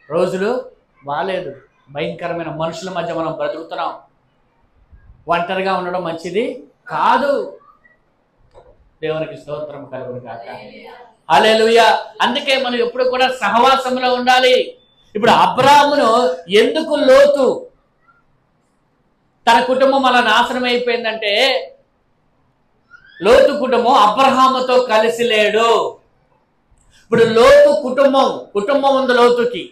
రోజులు బాగాలేదు, భయంకరమైన మనుషుల మధ్య మనం బ్రతుకుతున్నాం. ఒంటరిగా ఉండడం మంచిది కాదు. దేవునికి స్తోత్రం కలుగును గాక. హల్లెలూయా. అందుకే మనం ఎప్పుడు కూడా సహవాసంలో ఉండాలి. ఇప్పుడు అబ్రాహామును ఎందుకు లోతు తన కుటుంబం అలా నాశనం అయిపోయిందంటే, లోతు కుటుంబం అబ్రహాముతో కలిసి లేడు. ఇప్పుడు లోతు కుటుంబం ఉంది, లోతుకి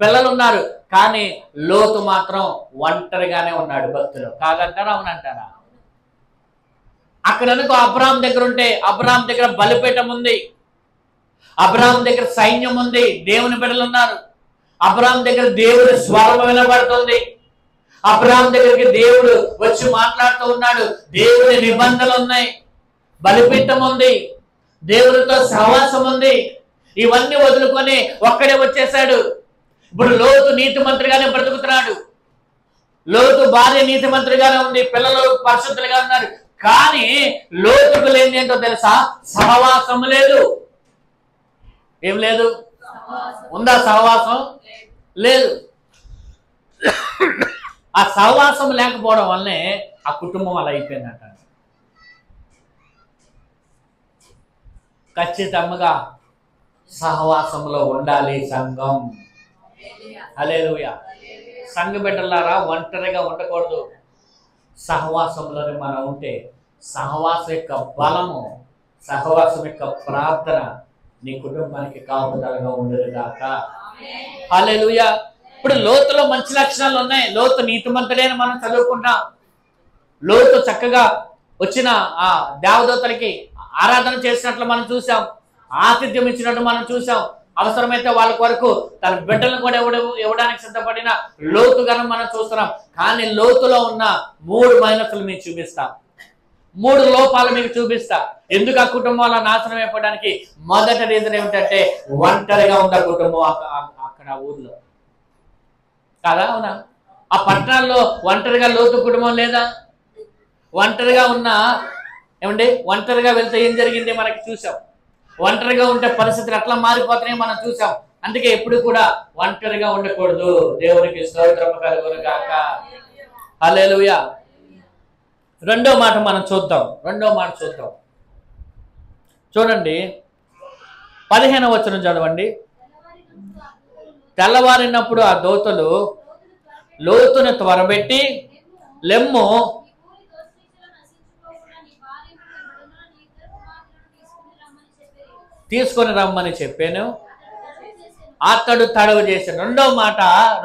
పిల్లలు ఉన్నారు, కానీ లోతు మాత్రం ఒంటరిగానే ఉన్నాడు. భక్తులు కాదంటారా? అవునంటారా? అక్కడ అనుకో అబ్రహాం దగ్గర ఉంటే, అబ్రహాం దగ్గర బలిపీఠం ఉంది, అబ్రహాం దగ్గర సైన్యం ఉంది, దేవుని బిడ్డలు ఉన్నారు, అబ్రహాం దగ్గర దేవుడి స్వరం వినబడుతుంది, అబ్రహాం దగ్గరికి దేవుడు వచ్చి మాట్లాడుతూ ఉన్నాడు, దేవుని నిబంధనలు ఉన్నాయి, బలిపీఠం ఉంది, దేవుడితో సహవాసం ఉంది. ఇవన్నీ వదులుకొని ఒక్కడే వచ్చేసాడు. ఇప్పుడు లోతు నీతిమంతుడిగానే బ్రతుకుతున్నాడు, లోతు భార్య నీతిమంతుడిగానే ఉంది, పిల్లలు పరిశుద్ధులుగా ఉన్నారు. కానీ లోతుకు లేని ఏంటో తెలుసా? సహవాసం లేదు. ఏం లేదు? ఉందా సహవాసం? లేదు. ఆ సహవాసం లేకపోవడం వల్లనే ఆ కుటుంబం అలా అయిపోయిందంట. ఖచ్చితంగా సహవాసంలో ఉండాలి సంఘం. హల్లెలూయా. సంఘ బిడ్డలారా, ఒంటరిగా ఉండకూడదు. సహవాసంలోనే మనం ఉంటే సహవాసం యొక్క బలము, సహవాసం యొక్క ప్రార్థన నీ కుటుంబానికి కాపుదలగా ఉండదు గాక. హల్లెలూయా. ఇప్పుడు లోతులో మంచి లక్షణాలు ఉన్నాయి. లోతు నీతిమంతుడని మనం చదువుకుంటాం. లోతు చక్కగా వచ్చిన ఆ దేవదూతలకి ఆరాధన చేసినట్లు మనం చూసాం, ఆతిథ్యం ఇచ్చినట్టు మనం చూసాం. అవసరమైతే వాళ్ళ కొరకు తన బిడ్డలను కూడా ఇవ్వడానికి సిద్ధపడిన లోతుగాను మనం చూస్తున్నాం. కానీ లోతులో ఉన్న 3 మైనస్లు మీకు చూపిస్తాం, 3 లోపాలు మీకు చూపిస్తా. ఎందుకు ఆ కుటుంబాల నాశనం అయిపోవడానికి మొదటి రీజన్ ఏమిటంటే ఒంటరిగా ఉన్న కుటుంబం అక్కడ ఊర్లో కదా. అవునా? ఆ పట్టణాల్లో ఒంటరిగా లోతు కుటుంబం లేదా? ఒంటరిగా ఉన్న ఏమండి, ఒంటరిగా వెళ్తే ఏం జరిగింది మనకి చూసాం. ఒంటరిగా ఉంటే పరిస్థితులు ఎట్లా మారిపోతున్నాయి మనం చూసాం. అందుకే ఎప్పుడు కూడా ఒంటరిగా ఉండకూడదు. దేవునికి స్తోత్రం కలుగును గాక. హల్లెలూయా. రెండో మాట మనం చూద్దాం. చూడండి, 15వ వచనం చదవండి. తెల్లవారినప్పుడు ఆ దూతలు లోతును త్వరబెట్టి, లెమ్ము, తీసుకొని రమ్మని చెప్పాను. అతడు తడవ చేశాడు.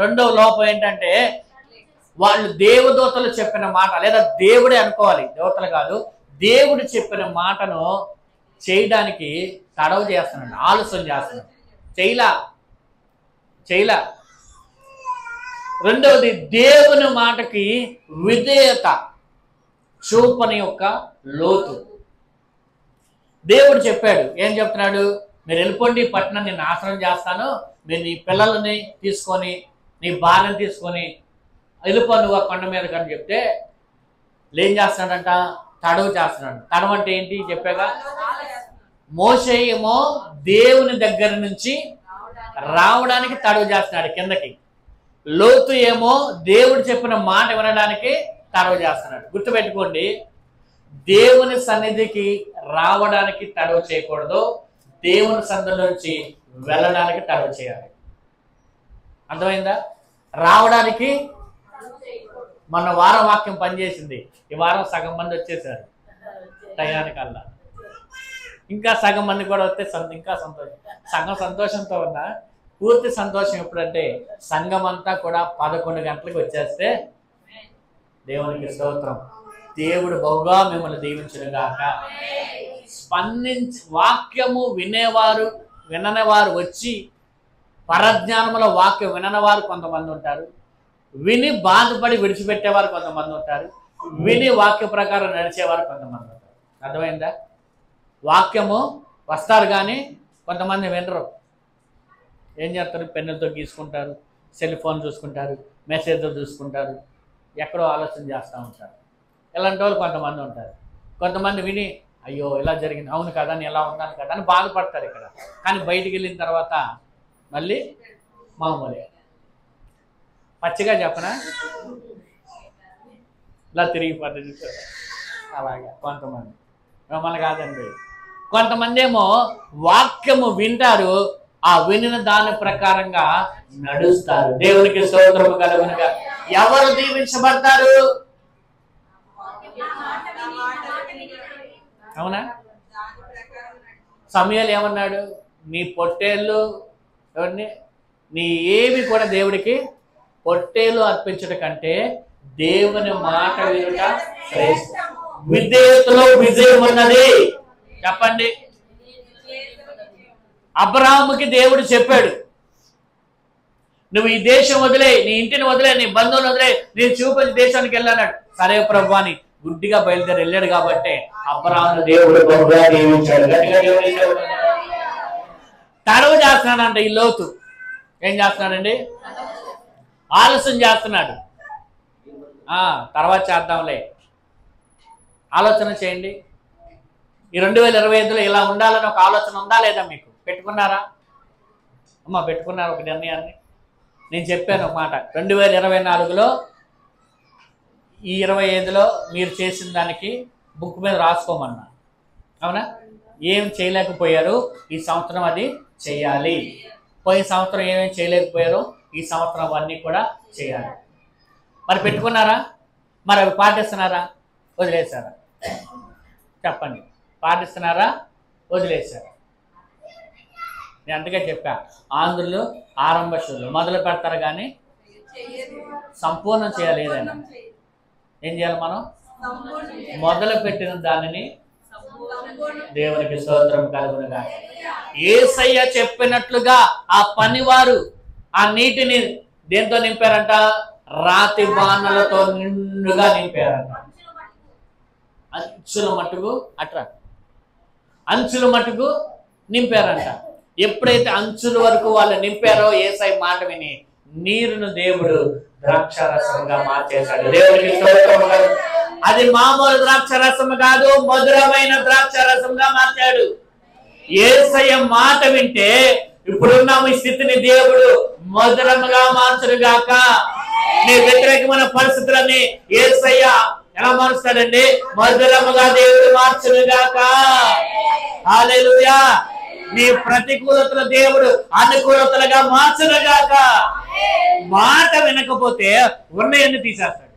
రెండో లోపం ఏంటంటే వాళ్ళు దేవదూతలు చెప్పిన మాట, లేదా దేవుడే అనుకోవాలి, దేవతలు కాదు, దేవుడు చెప్పిన మాటను చేయడానికి తడవ చేస్తున్నాడు, ఆలస్యం చేస్తున్నాడు. చేయలా. రెండవది దేవుని మాటకి విధేయత చూపని యొక్క లోతు. దేవుడు చెప్పాడు, ఏం చెప్తున్నాడు? మీరు వెళ్ళిపోండి, పట్టణాన్ని నాశనం చేస్తాను, మీరు నీ పిల్లలని తీసుకొని నీ భార్యను తీసుకొని వెళ్ళిపో నువ్వు ఆ కొండ మీద అని చెప్తే ఏం చేస్తున్నాడంట? తడవు చేస్తున్నాడు. తడవ అంటే ఏంటి చెప్పాగా? మోషే ఏమో దేవుని దగ్గర నుంచి రావడానికి తడవు చేస్తున్నాడు కిందకి, లోతు ఏమో దేవుడు చెప్పిన మాట వినడానికి తడవు చేస్తున్నాడు. గుర్తుపెట్టుకోండి, దేవుని సన్నిధికి రావడానికి తడవు చేయకూడదు, దేవుని సన్నిధి నుంచి వెళ్ళడానికి తడవు చేయాలి. అర్థమైందా? రావడానికి మన వారం వాక్యం పనిచేసింది. ఈ వారం సగం మంది వచ్చేసారు టయానికల్లా. ఇంకా సగం మంది కూడా వస్తే ఇంకా సంతోషం. సగం సంతోషంతో ఉన్నా, పూర్తి సంతోషం ఎప్పుడంటే సంఘం అంతా కూడా 11 గంటలకు వచ్చేస్తే దేవునికి స్తోత్రం. దేవుడు బహుగా మిమ్మల్ని దీవించును గాక. వాక్యము విననివారు వచ్చి పరజ్ఞానముల వాక్యం విననివారు కొంతమంది ఉంటారు, విని బాధపడి విడిచిపెట్టేవారు కొంతమంది ఉంటారు, విని వాక్య ప్రకారం నడిచేవారు కొంతమంది ఉంటారు. అర్థమైందా? వాక్యము వస్తారు కానీ కొంతమంది వినరు. ఏం చేస్తారు? పెన్నులతో గీసుకుంటారు, సెల్ ఫోన్ చూసుకుంటారు, మెసేజ్లు చూసుకుంటారు, ఎక్కడో ఆలోచన చేస్తూ ఉంటారు. ఇలాంటి వాళ్ళు కొంతమంది ఉంటారు. కొంతమంది విని అయ్యో ఇలా జరిగింది, అవును కదా, నేను ఎలా ఉన్నాను కదా అని బాధపడతారు ఇక్కడ. కానీ బయటికి వెళ్ళిన తర్వాత మళ్ళీ మామూలే. పచ్చిగా చెప్పనా? ఇలా తిరిగి పద్ధతి అలాగా కొంతమంది. మిమ్మల్ని కాదండి. కొంతమంది ఏమో వాక్యము వింటారు, ఆ వినిన దాని ప్రకారంగా నడుస్తారు. దేవునికి స్తోత్రము కలుగునుగా. ఎవరు దీవించబడతారు? అవునా? సమయాలు ఏమన్నాడు? నీ పొట్టేళ్ళు ఎవరిని నీ ఏవి కూడా దేవుడికి పొట్టేలు అర్పించడం కంటే దేవుని మాట వినుట శ్రేష్టం. విధేయతలో విజయం ఉన్నది. చెప్పండి. అబ్రాహాముకి దేవుడు చెప్పాడు, నువ్వు ఈ దేశం వదిలే, నీ ఇంటిని వదిలే, నీ బంధువులు వదిలే, నేను చూపించి దేశానికి వెళ్ళాడు. సరే ప్రభు అని గుడ్డిగా బయలుదేరి వెళ్ళాడు కాబట్టి అబ్రాహామును దేవుడు బహుగా దీవించాడు. తడవ చేస్తున్నాడంట ఈ లోతు. ఏం చేస్తున్నాడండి? ఆలస్యం చేస్తున్నాడు. తర్వాత చేద్దాంలే. ఆలోచన చేయండి. ఈ 2025లో ఇలా ఉండాలని ఒక ఆలోచన ఉందా లేదా? మీకు పెట్టుకున్నారా? అమ్మా పెట్టుకున్నారు ఒక నిర్ణయాన్ని. నేను చెప్పాను ఒక మాట, 2024లో ఈ 25లో మీరు చేసిన దానికి బుక్ మీద రాసుకోమన్నా. అవునా? ఏం చేయలేకపోయారు ఈ సంవత్సరం అది చేయాలి. పోయిన సంవత్సరం ఏమేమి చేయలేకపోయారో ఈ సంవత్సరం అవన్నీ కూడా చేయాలి. మరి పెట్టుకున్నారా? మరి అవి పాటిస్తున్నారా? వదిలేశారా? చెప్పండి. పాటిస్తున్నారా? వదిలేశారా? నేను అందుకే చెప్పా, ఆంధ్రులు ఆరంభ శులు మొదలు పెడతారు కానీ సంపూర్ణం చేయాలి. ఏదైనా ఏం చేయాలి? మనం మొదలు పెట్టిన దానిని దేవునికి స్తోత్రం కలుగునుగా. యేసయ్య చెప్పినట్లుగా ఆ పనివారు ఆ నీటిని దేంతో నింపారంట? రాతి బాణలతో నిండుగా నింపారంట. అంచుల మట్టుకు అంచుల మట్టుకు నింపారంట. ఎప్పుడైతే అంచుల వరకు వాళ్ళు నింపారో యేసయ్య మాట విని నీరును దేవుడు ద్రాక్షారసంగా మార్చేశాడు. దేవుడికి స్తోత్రం. అది మామూలు ద్రాక్షారసం కాదు, మధురమైన ద్రాక్షారసంగా మార్చాడు. యేసయ్య మాట వింటే ఇప్పుడున్న ఈ స్థితిని దేవుడు మధురముగా మార్చుగాక. నీ వ్యతిరేకమైన పరిస్థితులని యేసయ్య ఎలా మారుస్తాడండి? మధురముగా దేవుడు మార్చుగాక. హల్లెలూయా. నీ ప్రతికూలతలు దేవుడు అనుకూలతలుగా మార్చుగాక. మాట వినకపోతే ఉన్నయన్ని తీసేస్తాడు.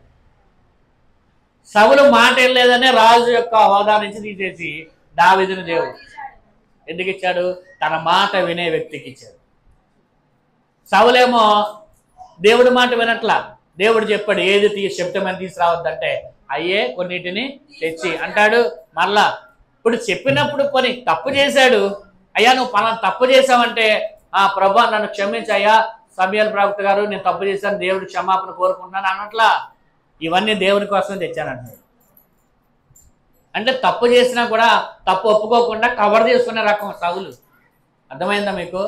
సౌలు మాట లేదనే రాజు యొక్క హోదా నుంచి తీసేసి దావీదును దేవుడు ఎందుకు ఇచ్చాడు? తన మాట వినే వ్యక్తికి ఇచ్చాడు. సౌలేమో దేవుడి మాట వినట్లా. దేవుడు చెప్పాడు, ఏది చెప్తామని తీసుకురావద్దంటే అయ్యే కొన్నిటిని తెచ్చి అంటాడు. మళ్ళా ఇప్పుడు చెప్పినప్పుడు కొన్ని తప్పు చేశాడు. అయ్యా నువ్వు పలానా తప్పు చేసావంటే, ప్రభా నన్ను క్షమించయ్యా, సమూయేలు ప్రవక్త గారు నేను తప్పు చేశాను, దేవుడు క్షమాపణ కోరుకుంటున్నాను అన్నట్లా. ఇవన్నీ దేవుని కోసం తెచ్చానంటున్నాడు. అంటే తప్పు చేసినా కూడా తప్పు ఒప్పుకోకుండా కవర్ చేసుకునే రకం సౌలు. అర్థమైందా మీకు?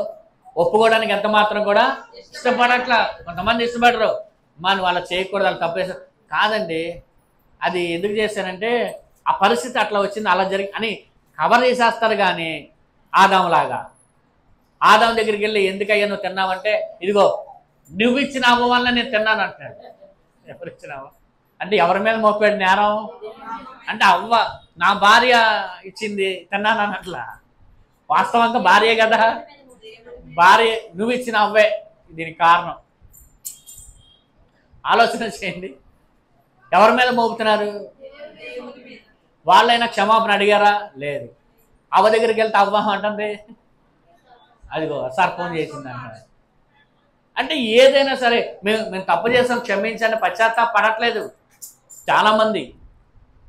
ఒప్పుకోవడానికి ఎంత మాత్రం కూడా ఇష్టపడట్లా. కొంతమంది ఇష్టపడరు, మనం వాళ్ళ చేయకూడదు, వాళ్ళు తప్పు చేశారు కాదండి. అది ఎందుకు చేశానంటే ఆ పరిస్థితి అట్లా వచ్చింది, అలా జరిగి అని కవర్ చేసేస్తారు. కానీ ఆదాంలాగా ఆదాం దగ్గరికి వెళ్ళి ఎందుకయ్యా నువ్వు తిన్నావంటే, ఇదిగో నువ్వు ఇచ్చిన అవ్వ వల్ల నేను తిన్నాను అంటాడు. ఎవరు ఇచ్చినావా అంటే ఎవరి మీద మోపాడు నేరం? అంటే అవ్వ నా భార్య ఇచ్చింది తిన్నాను అన్నట్లా. వాస్తవంగా భార్యే కదా, భార్య నువ్వు ఇచ్చిన అవ్వే దీనికి కారణం. ఆలోచన చేయండి, ఎవరి మీద మోపుతున్నారు? వాళ్ళైనా క్షమాపణ అడిగారా? లేదు. అవ్వ దగ్గరికి వెళ్తే అవ్వ అంటుంది అదిగో సర్పం చేసింది అంటారు. అంటే ఏదైనా సరే మేము తప్పు చేసాం క్షమించండి పశ్చాత్తాపడట్లేదు చాలామంది.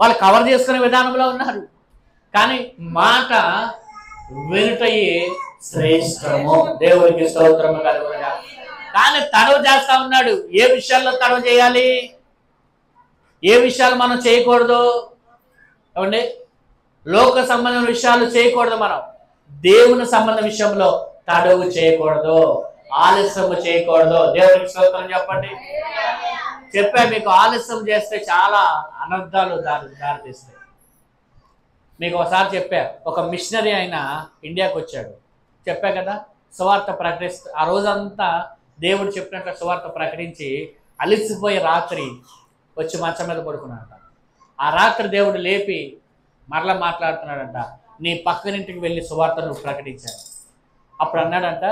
వాళ్ళు కవర్ చేసుకునే విధానంలో ఉన్నారు. కానీ మాట వినుటయే శ్రేష్టము. దేవుడికి స్తోత్రము కలుగునుగా. కానీ తడవ చేస్తా ఉన్నాడు. ఏ విషయాల్లో తడవ చేయాలి, ఏ విషయాలు మనం చేయకూడదు? ఏమండి, లోక సంబంధమైన విషయాలు చేయకూడదు. మనం దేవుని సంబంధ విషయంలో తడవు చేయకూడదు, ఆలస్యం చేయకూడదు. దేవుడికి స్తోత్రం చెప్పండి. చెప్పా మీకు, ఆలస్యం చేస్తే చాలా అనర్థాలు దారితీస్తాయి. మీకు ఒకసారి చెప్పా, ఒక మిషనరీ ఆయన ఇండియాకి వచ్చాడు. చెప్పా కదా, సువార్త ప్రకటిస్తూ ఆ రోజంతా దేవుడు చెప్పినట్లు సువార్త ప్రకటించి అలిసిపోయి రాత్రి వచ్చి మంచం మీద పడుకున్నాడంట. ఆ రాత్రి దేవుడు లేపి మరలా మాట్లాడుతున్నాడంట, నీ పక్కనింటికి వెళ్ళి సువార్త నువ్వు ప్రకటించాడు. అప్పుడు అన్నాడంట,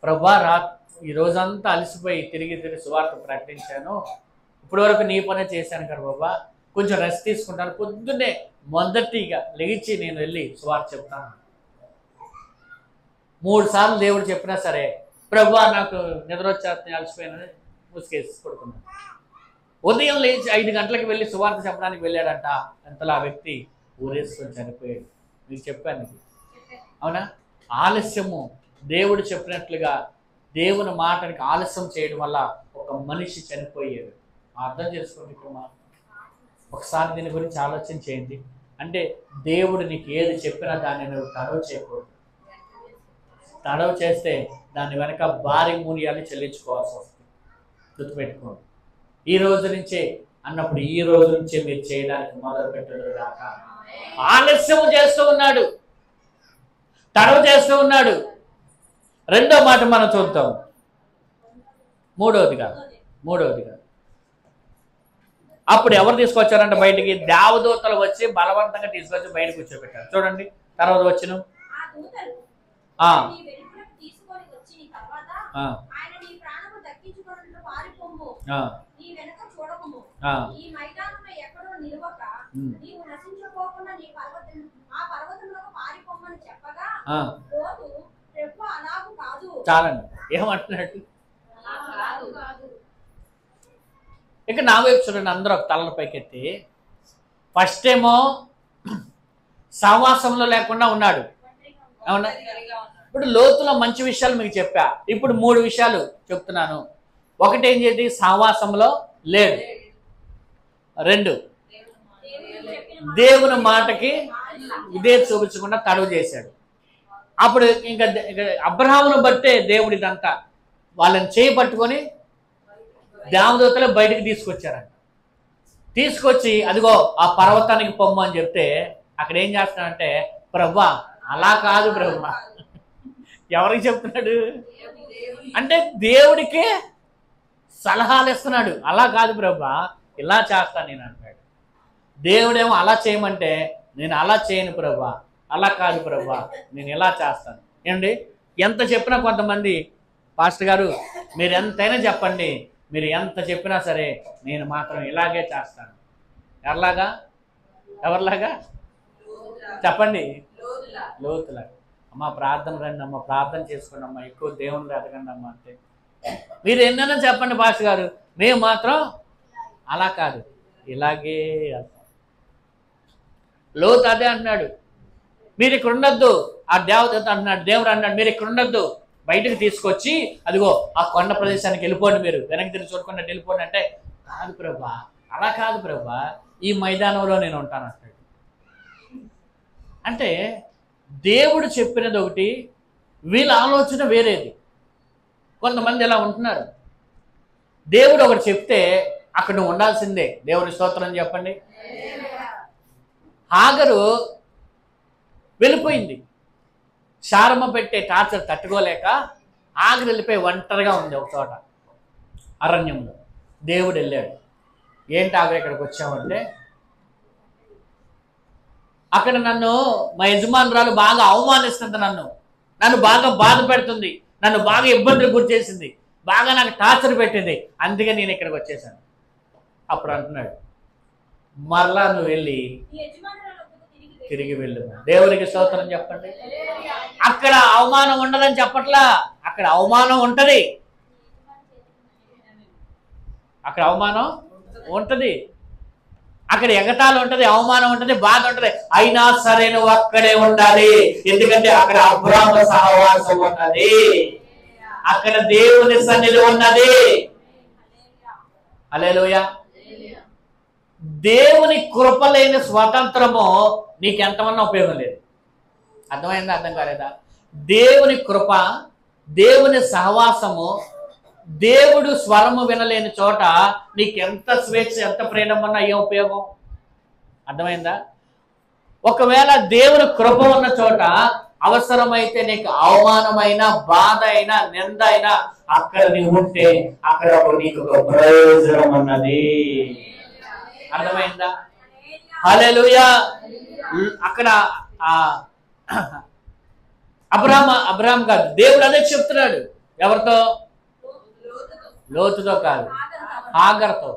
ప్రభా ఈ రోజంతా అలసిపోయి తిరిగి సువార్త ప్రకటించాను, ఇప్పటి వరకు నీ పనే చేశాను కదా బాబా, కొంచెం రెస్ట్ తీసుకుంటాను, పొద్దున్నే మొదటిగా లేచి నేను వెళ్ళి సువార్త చెప్తాను. 3 సార్లు దేవుడు చెప్పినా సరే, ప్రభా నాకు నిద్ర వచ్చేస్తుంది అలసిపోయినని ముసుకేసి పడుకున్నాను. ఉదయం లేచి 5 గంటలకు వెళ్ళి సువార్త చెప్పడానికి వెళ్ళాడంట. అంతలో ఆ వ్యక్తి ఊరేసుకొని చనిపోయాడు. మీకు చెప్పాను ఇది, అవునా? ఆలస్యము, దేవుడు చెప్పినట్లుగా దేవుని మాటనికి ఆలస్యం చేయడం వల్ల ఒక మనిషి చనిపోయాడు. అర్థం చేసుకోండి. ఒకసారి దీని గురించి ఆలోచన చేయండి. అంటే దేవుడు నీకు ఏది చెప్పినా దాన్ని నువ్వు తడవ చేయకూడదు. తడవ చేస్తే దాని వెనక భారీ మూల్యాన్ని చెల్లించుకోవాల్సి వస్తుంది. గుర్తుపెట్టుకోండి. ఈ రోజు నుంచే అన్నప్పుడు ఈ రోజు నుంచే మీరు చేయడానికి మొదలు పెట్టారు కాక. ఆలస్యం చేస్తూ ఉన్నాడు, తడవ చేస్తూ ఉన్నాడు. రెండో మాట మనం చూద్దాం. మూడవదిగా అప్పుడు ఎవరు తీసుకొచ్చారంటే బయటికి, దేవదూతలు వచ్చి బలవంతంగా తీసుకొచ్చి బయట కూర్చోబెట్టారు. చూడండి తర్వాత వచ్చిన చాలండి. ఏమంటున్నాడు? ఇక నా వైపు చూడండి, అందరూ ఒక తలల పైకెత్తి. ఫస్ట్ ఏమో సహవాసంలో లేకుండా ఉన్నాడు, అవునా? ఇప్పుడు లోతులో మంచి విషయాలు మీకు చెప్పా. ఇప్పుడు 3 విషయాలు చెప్తున్నాను. ఒకటి ఏం చేసి సహవాసంలో లేడు. 2 దేవుని మాటకి ఇదే చూపించకుండా తడవు చేశాడు. అప్పుడు ఇంకా అబ్రహామును బట్టే దేవుడు ఇదంతా వాళ్ళని చేయి పట్టుకొని దేవదూతలు బయటికి తీసుకొచ్చారంట. తీసుకొచ్చి అదిగో ఆ పర్వతానికి పొమ్మ అని చెప్తే అక్కడ ఏం చేస్తాడంటే, ప్రభా అలా కాదు ప్రభా. ఎవరికి చెప్తున్నాడు అంటే దేవుడికే సలహాలు ఇస్తున్నాడు. అలా కాదు ప్రభా, ఇలా చేస్తాను నేను అంటాడు. దేవుడేమో అలా చేయమంటే నేను అలా చేయను ప్రభా, అలా కాదు ప్రభా నేను ఇలా చేస్తాను. ఏమండి, ఎంత చెప్పినా కొంతమంది, పాస్టర్ గారు మీరు ఎంతైనా చెప్పండి, మీరు ఎంత చెప్పినా సరే నేను మాత్రం ఇలాగే చేస్తాను. ఎవరిలాగా చెప్పండి? లోతులా. అమ్మ ప్రార్థన రండి అమ్మ, ప్రార్థన చేసుకోండి అమ్మ, ఎక్కువ దేవుని ఎదగండి అమ్మ అంటే. మీరు ఎన్నైనా చెప్పండి పాస్టర్ గారు, మేము మాత్రం అలా కాదు ఇలాగే వెళ్తాం. లోతు అదే అంటున్నాడు, మీరు ఇక్కడ ఉండొద్దు. ఆ దేవత అంటున్నాడు, దేవుడు అన్నాడు మీరు ఇక్కడ ఉండొద్దు, బయటకు తీసుకొచ్చి అదిగో ఆ కొండ ప్రదేశానికి వెళ్ళిపోండి, మీరు వెనక్కి తిరిగి చూడకుండా వెళ్ళిపోండి అంటే, కాదు ప్రభా, అలా కాదు ప్రభా, ఈ మైదానంలో నేను ఉంటాను అంటాడు. అంటే దేవుడు చెప్పినది ఒకటి, వీళ్ళ ఆలోచన వేరేది. కొంతమంది ఇలా ఉంటున్నారు, దేవుడు ఒకటి చెప్తే అక్కడ నువ్వు ఉండాల్సిందే. దేవుని స్తోత్రం చెప్పండి. హాగరు వెళ్ళిపోయింది, శారమ్మ పెట్టే టార్చర్ తట్టుకోలేక హాగరు వెళ్ళిపోయి ఒంటరిగా ఉంది ఒక చోట అరణ్యంలో. దేవుడు వెళ్ళాడు, ఏంటి హాగరు ఇక్కడికి వచ్చామంటే, అక్కడ నన్ను మా యజమానురాలు బాగా అవమానిస్తుంది, నన్ను బాగా బాధ పెడుతుంది, నన్ను బాగా ఇబ్బందులు గురి చేసింది, బాగా నాకు టార్చర్ పెట్టింది, అందుకే నేను ఇక్కడికి వచ్చేసాను. అప్పుడు అంటున్నాడు, మరలా నువ్వు వెళ్ళి తిరిగి వెళ్ళు. దేవునికి స్తోత్రం చెప్పండి. అక్కడ అవమానం ఉండదని చెప్పట్లా, అక్కడ అవమానం ఉంటది, అక్కడ అవమానం ఉంటది, అక్కడ ఎగతాళి ఉంటది, అవమానం ఉంటది, బాధ ఉంటది. అయినా సరే నువ్వు అక్కడే ఉండాలి, ఎందుకంటే అక్కడ అబ్రాహాము సహవాసం ఉన్నది, అక్కడ దేవుని సన్నిధి ఉన్నది. హల్లెలూయా. దేవుని కృప లేని స్వతంత్రము నీకెంతమన్నా ఉపయోగం లేదు. అర్థమైందా? అర్థం కాలేదా? దేవుని కృప, దేవుని సహవాసము, దేవుడు స్వరము వినలేని చోట నీకెంత స్వేచ్ఛ, ఎంత ఫ్రీడమ్ ఉన్నా ఏం ఉపయోగం? అర్థమైందా? ఒకవేళ దేవుని కృప ఉన్న చోట అవసరమైతే నీకు అవమానమైన, బాధ అయినా, నింద అయినా అక్కడ నీవు ఉంటే అక్కడ నీకు ఒక ప్రయోజనం అన్నది. అర్థమైందా? హల్లెలూయా. అక్కడ అబ్రాహాం కాదు, దేవుడు అదే చెప్తున్నాడు. ఎవరితో? లోతుతో కాదు, హాగరుతో.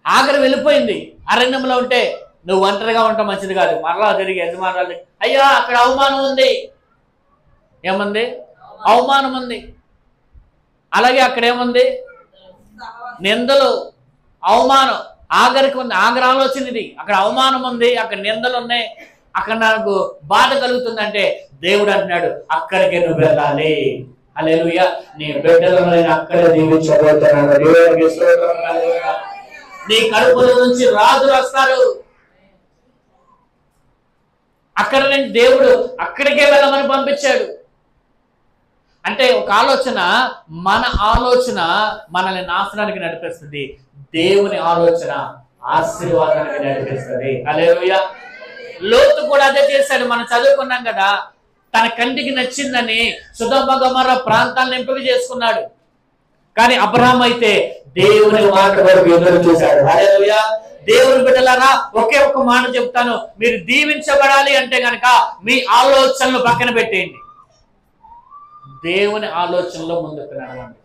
హాగరు వెళ్ళిపోయింది, అరణ్యంలో ఉంటే నువ్వు ఒంటరిగా ఉంటావు మంచిది కాదు. మరలా తిరిగి యజమానురాలు, అయ్యా అక్కడ అవమానం ఉంది. ఏముంది? అవమానం ఉంది. అలాగే అక్కడ ఏముంది? నిందలు, అవమానం. ఆగరికి ఉంది, ఆగర ఆలోచన ఇది. అక్కడ అవమానం ఉంది, అక్కడ నిందలు ఉన్నాయి, అక్కడ నాకు బాధ కలుగుతుందంటే దేవుడు అంటున్నాడు అక్కడికి నువ్వు వెళ్ళాలి. హల్లెలూయా. నీ బిడ్డలను నేను అక్కడే దీవించబోతున్నాను. దేవునికి స్తోత్రం. హల్లెలూయా. నీ కడుపుల నుంచి రాజులు వస్తారు. అక్కడ నుంచి దేవుడు అక్కడికే వెళ్ళమని పంపించాడు. అంటే ఒక ఆలోచన, మన ఆలోచన మనల్ని నాశనానికి నడిపిస్తుంది, దేవుని ఆలోచన ఆశీర్వాదానికి నడిపిస్తుంది. హల్లెలూయా. లోతు కూడా అదే చేశాడు. మనం చదువుకున్నాం కదా, తన కంటికి నచ్చిందని సొదొమ గొమొర్రా ప్రాంతాలను ఎంపిక చేసుకున్నాడు. కానీ అబ్రహాం అయితే దేవుని మాట వరకు ఎదురు చూశాడు. హల్లెలూయా. దేవుని బిడ్డలారా, ఒకే ఒక మాట చెప్తాను, మీరు దీవించబడాలి అంటే కనుక మీ ఆలోచనలు పక్కన పెట్టేయండి, దేవుని ఆలోచనలో ముందుకు నడవండి.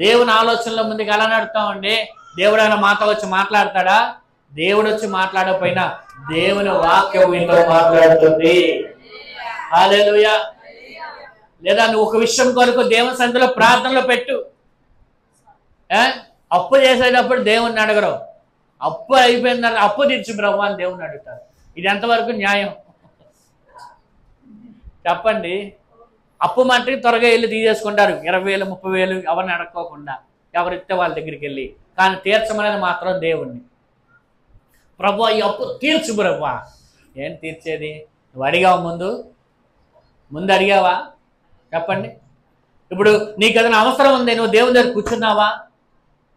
దేవుని ఆలోచనలో ముందుకు ఎలా నడుస్తామండి? దేవుడు ఆయన మాతో వచ్చి మాట్లాడతాడా? దేవుడు వచ్చి మాట్లాడకపోయినా దేవుని వాక్యం మీతో మాట్లాడుతుంది. హల్లెలూయా. లేదా నువ్వు ఒక విషయం కొరకు దేవుని సన్నిధిలో ప్రార్థనలో పెట్టు. అప్పు చేసేటప్పుడు దేవుణ్ణి అడగరు, అప్పు అయిపోయిందని అప్పు తీర్చి బ్రహ్మ అని దేవుణ్ణి అడుగుతారు. ఇది ఎంతవరకు న్యాయం చెప్పండి? అప్పు మట్టికి త్వరగా వెళ్ళి తీసేసుకుంటారు, 20,000 30,000 ఎవరిని అడక్కోకుండా, ఎవరిస్తే వాళ్ళ దగ్గరికి వెళ్ళి. కానీ తీర్చమనేది మాత్రం దేవుణ్ణి. ప్రభు ఈ అప్పు తీర్చు ప్రభు. ఏంటి తీర్చేది? నువ్వు అడిగావా? ముందు అడిగావా? చెప్పండి. ఇప్పుడు నీకు ఏదైనా అవసరం ఉంది, నువ్వు దేవుని దగ్గర కూర్చున్నావా?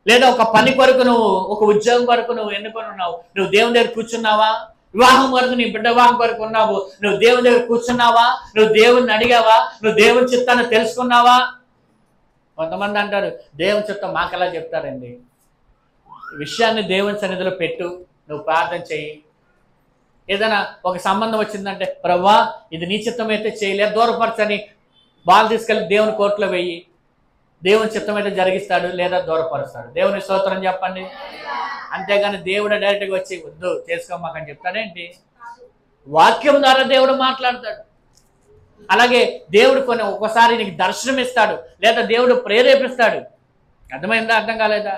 లేదా ఒక పని కొరకు, నువ్వు ఒక ఉద్యోగం కొరకు నువ్వు ఎన్నుకొని ఉన్నావు, నువ్వు దేవుని దగ్గర కూర్చున్నావా? వివాహం కొరకు, నీ బిడ్డ వివాహం కొరకు ఉన్నావు, నువ్వు దేవుని దగ్గర కూర్చున్నావా? నువ్వు దేవుణ్ణి అడిగావా? నువ్వు దేవుని చిత్తాన్ని తెలుసుకున్నావా? కొంతమంది అంటారు దేవుని చిత్తం మాకెలా చెప్తారండి? విషయాన్ని దేవుని సన్నిధిలో పెట్టు, నువ్వు ప్రార్థన చెయ్యి. ఏదైనా ఒక సంబంధం వచ్చిందంటే ప్రభువా ఇది నీ చిత్తం అయితే చేయలే, దూరపరచని బాల్ తీసుకెళ్ళి దేవుని కోర్టులో వెయ్యి, దేవుని చిత్తం అయితే జరిగిస్తాడు, లేదా దూరపరుస్తాడు. దేవుని స్తోత్రం చెప్పండి. అంతేగాని దేవుడు డైరెక్ట్గా వచ్చి వద్దు చేసుకోమాకని చెప్తాడేంటి? వాక్యం ద్వారా దేవుడు మాట్లాడతాడు. అలాగే దేవుడు కొన్ని ఒక్కోసారి నీకు దర్శనం ఇస్తాడు, లేదా దేవుడు ప్రేరేపిస్తాడు. అర్థమైందా? అర్థం కాలేదా?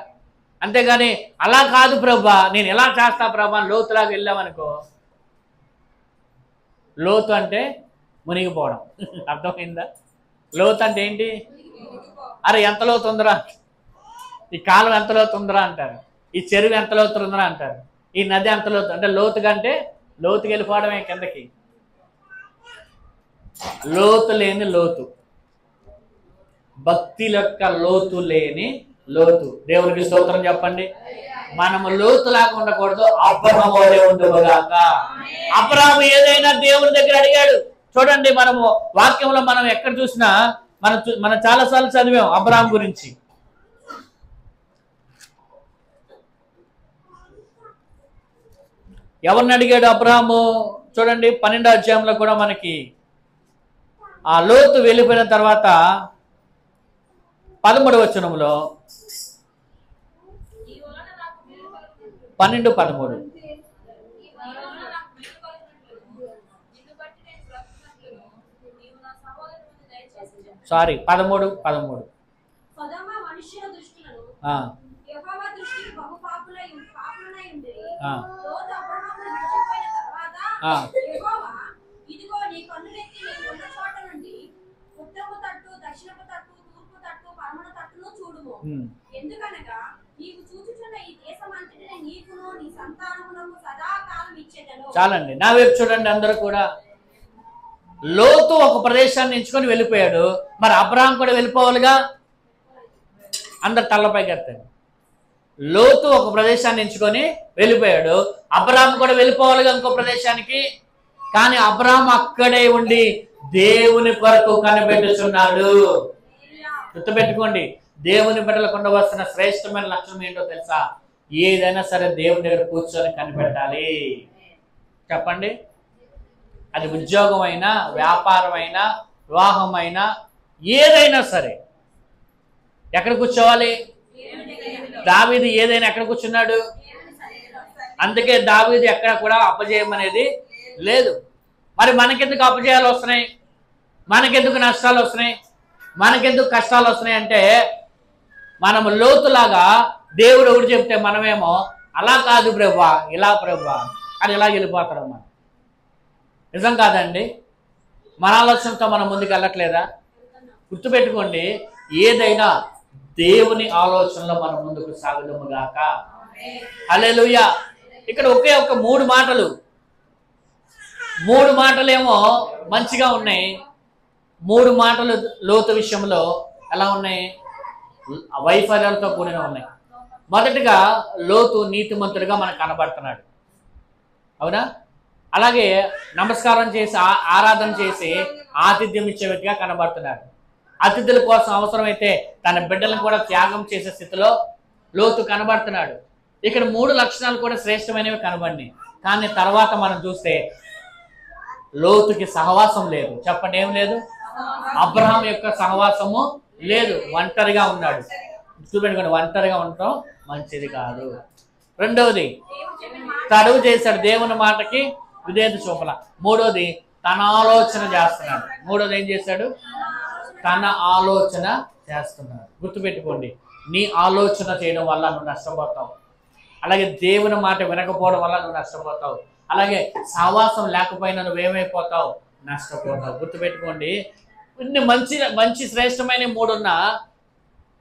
అంతేగాని అలా కాదు ప్రభా, నేను ఎలా చేస్తా ప్రభా లోతులాగా వెళ్ళామనుకో. లోతు అంటే మునిగిపోవడం. అర్థమైందా? లోతు అంటే ఏంటి? అరే ఎంత లోతు ఉందిరా, ఈ కాలం ఎంత లోతు ఉందిరా అంటారు, ఈ చెరువు ఎంత లోతు ఉందిరా అంటారు, ఈ నది ఎంత లోతు అంటే లోతుగా అంటే లోతుకి వెళ్ళిపోవడమే కిందకి. లోతు లేని లోతు, భక్తి యొక్క లోతు లేని లోతు. దేవునికి స్తోత్రం చెప్పండి. మనము లోతు లాగా ఉండకూడదు, అబ్రహాము వలె ఉండుగాక. అబ్రహాము ఏదైనా దేవుని దగ్గర అడిగాడు. చూడండి, మనము వాక్యంలో మనం ఎక్కడ చూసినా మనం చాలాసార్లు చదివాం అబ్రహాము గురించి. ఎవరిని అడిగాడు అబ్రహాము? చూడండి 12వ అధ్యాయంలో కూడా మనకి ఆ లోతు వెళ్ళిపోయిన తర్వాత 13వ వచనంలో 12-13 సారీ 13 సొదొమ మనుష్యుల దృష్టిలో ఆ యెహోవా దృష్టికి బహు పాపులై ఉండిరి. ఆ లోతు అబ్రహామును విడిచిపోయిన తర్వాత యెహోవా, ఇదిగో నీ కన్నులెత్తి నీవు ఉన్న చోట నుండి ఉత్తరపు తట్టు, దక్షిణపు తట్టు, తూర్పు తట్టు, పడమర తట్టును చూడుము. ఎందుకనగా నీవు చూచుచున్న ఈ దేశమంతటిని నీకును నీ సంతానమునకు సదాకాలం ఇచ్చేదను. చాలండి, నా వైపు చూడండి అందరూ కూడా. లోతు ఒక ప్రదేశాన్ని ఎంచుకొని వెళ్ళిపోయాడు, మరి అబ్రహాం కూడా వెళ్ళిపోవాలిగా. అందరు తలపైకి ఎత్తండి. లోతు ఒక ప్రదేశాన్ని ఎంచుకొని వెళ్ళిపోయాడు, అబ్రహాం కూడా వెళ్ళిపోవాలిగా ఇంకో ప్రదేశానికి. కానీ అబ్రహాం అక్కడే ఉండి దేవుని కొరకు కనిపెట్టుచున్నాడు. గుర్తుపెట్టుకోండి, దేవుని బిడ్డలకు ఉండవలసిన శ్రేష్టమైన లక్షణం ఏంటో తెలుసా? ఏదైనా సరే దేవుని దగ్గర కూర్చొని కనిపెట్టాలి. చెప్పండి, అది ఉద్యోగం అయినా, వ్యాపారం అయినా, వివాహం అయినా, ఏదైనా సరే ఎక్కడ కూర్చోవాలి? దావీదు ఏదైనా ఎక్కడ కూర్చున్నాడు? అందుకే దావీదు ఎక్కడ కూడా అపజయం అనేది లేదు. మరి మనకెందుకు అపజయాలు వస్తున్నాయి? మనకెందుకు నష్టాలు వస్తున్నాయి? మనకెందుకు కష్టాలు వస్తున్నాయి అంటే, మనము లోతులాగా దేవుడు ఎవరు చెప్తే మనమేమో అలా కాదు ప్రభువా, ఇలా ప్రభువా అని ఇలా వెళ్ళిపోతారమ్మా. నిజం కాదండి? మన ఆలోచనతో మనం ముందుకు వెళ్ళట్లేదా? గుర్తుపెట్టుకోండి, ఏదైనా దేవుని ఆలోచనలో మనం ముందుకు సాగుదము గాక. హల్లెలూయా. ఇక్కడ ఒకే ఒక 3 మాటలు, 3 మాటలేమో మంచిగా ఉన్నాయి. 3 మాటలు లోతు విషయంలో ఎలా ఉన్నాయి? వైఫల్యాలతో కూడిన ఉన్నాయి. మొదటిగా లోతు నీతిమంతుడిగా మనకు కనబడుతున్నాడు, అవునా? అలాగే నమస్కారం చేసి ఆరాధన చేసి ఆతిథ్యం ఇచ్చే వ్యక్తిగా కనబడుతున్నాడు. అతిథుల కోసం అవసరమైతే తన బిడ్డలను కూడా త్యాగం చేసే స్థితిలో లోతు కనబడుతున్నాడు. ఇక్కడ 3 లక్షణాలు కూడా శ్రేష్టమైనవి కనబడినాయి. కానీ తర్వాత మనం చూస్తే లోతుకి సహవాసం లేదు. చెప్పండి, ఏం లేదు? అబ్రహాం యొక్క సహవాసము లేదు, ఒంటరిగా ఉన్నాడు. చూపెట్టుకోండి, ఒంటరిగా ఉండటం మంచిది కాదు. రెండవది, తడువు చేశాడు, దేవుని మాటకి విధేయత చూపల. మూడోది, తన ఆలోచన చేస్తున్నాడు. మూడోది ఏం చేశాడు? తన ఆలోచన చేస్తున్నాడు. గుర్తుపెట్టుకోండి, నీ ఆలోచన చేయడం వల్ల నువ్వు నష్టపోతావు. అలాగే దేవుని మాట వినకపోవడం వల్ల నువ్వు నష్టపోతావు. అలాగే సహవాసం లేకపోయినా నువ్వేమైపోతావు? నష్టపోతావు. గుర్తుపెట్టుకోండి, ఇన్ని మంచి శ్రేష్టమైన 3 ఉన్నా,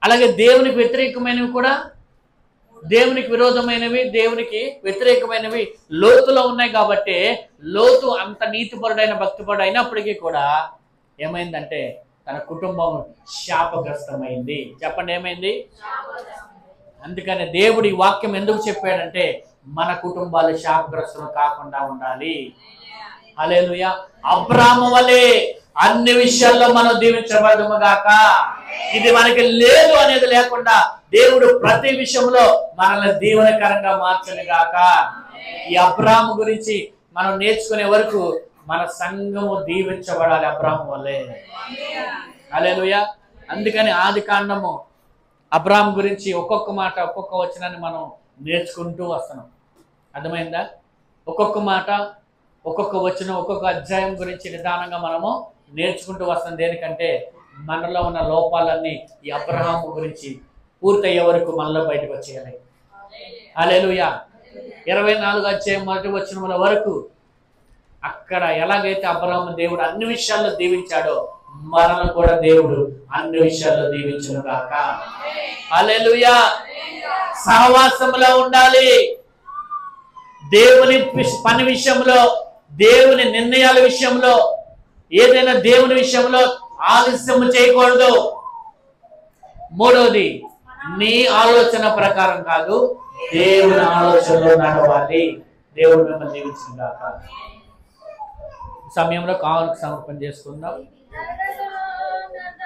అలాగే దేవునికి వ్యతిరేకమైనవి కూడా, దేవునికి విరోధమైనవి, దేవునికి వ్యతిరేకమైనవి లోతులో ఉన్నాయి. కాబట్టి లోతు అంత నీతిపరుడైన భక్తిపరుడు అయినప్పటికీ కూడా ఏమైందంటే తన కుటుంబం శాపగ్రస్తమైంది. చెప్పండి, ఏమైంది? అందుకని దేవుడి వాక్యం ఎందుకు చెప్పాడంటే మన కుటుంబాలు శాపగ్రస్తులు కాకుండా ఉండాలి. హల్లెలూయా. అబ్రాహాము వలె అన్ని విషయాల్లో మనం దీవించబడదుము గాక. ఇది మనకి లేదు అనేది లేకుండా దేవుడు ప్రతి విషయంలో మనల్ని దీవెనకరంగా మార్చను గాక. ఈ అబ్రాహాము గురించి మనం నేర్చుకునే వరకు మన సంఘము దీవించబడాలి అబ్రాహాము వలె. హల్లెలూయా. అందుకని ఆదికాండము అబ్రాహాము గురించి ఒక్కొక్క మాట, ఒక్కొక్క వచనాన్ని మనం నేర్చుకుంటూ వస్తున్నాం. అర్థమైందా? ఒక్కొక్క మాట, ఒక్కొక్క వచనం, ఒక్కొక్క అధ్యాయం గురించి నిదానంగా మనము నేర్చుకుంటూ వస్తాం. దేనికంటే మనలో ఉన్న లోపాలన్నీ ఈ అబ్రహాము గురించి పూర్తయ్యే వరకు మనలో బయటకు వచ్చేయాలి. హల్లెలూయా. 24వ అధ్యాయం 1వ వచనముల వరకు అక్కడ ఎలాగైతే అబ్రహాము దేవుడు అన్ని విషయాల్లో దీవించాడో మనల్ని కూడా దేవుడు అన్ని విషయాల్లో దీవించును గాక. హల్లెలూయా. సహవాసంలో ఉండాలి. దేవుని పని విషయంలో, దేవుని నిర్ణయాల విషయంలో, ఏదైనా దేవుని విషయంలో ఆలస్యం చేయకూడదు. మూడవది, నీ ఆలోచన ప్రకారం కాదు, దేవుని ఆలోచనలో నడవాలి. దేవుడు మిమ్మల్ని దీవించును గాక. సమయంలో కానుక సమర్పణ చేసుకుందాం.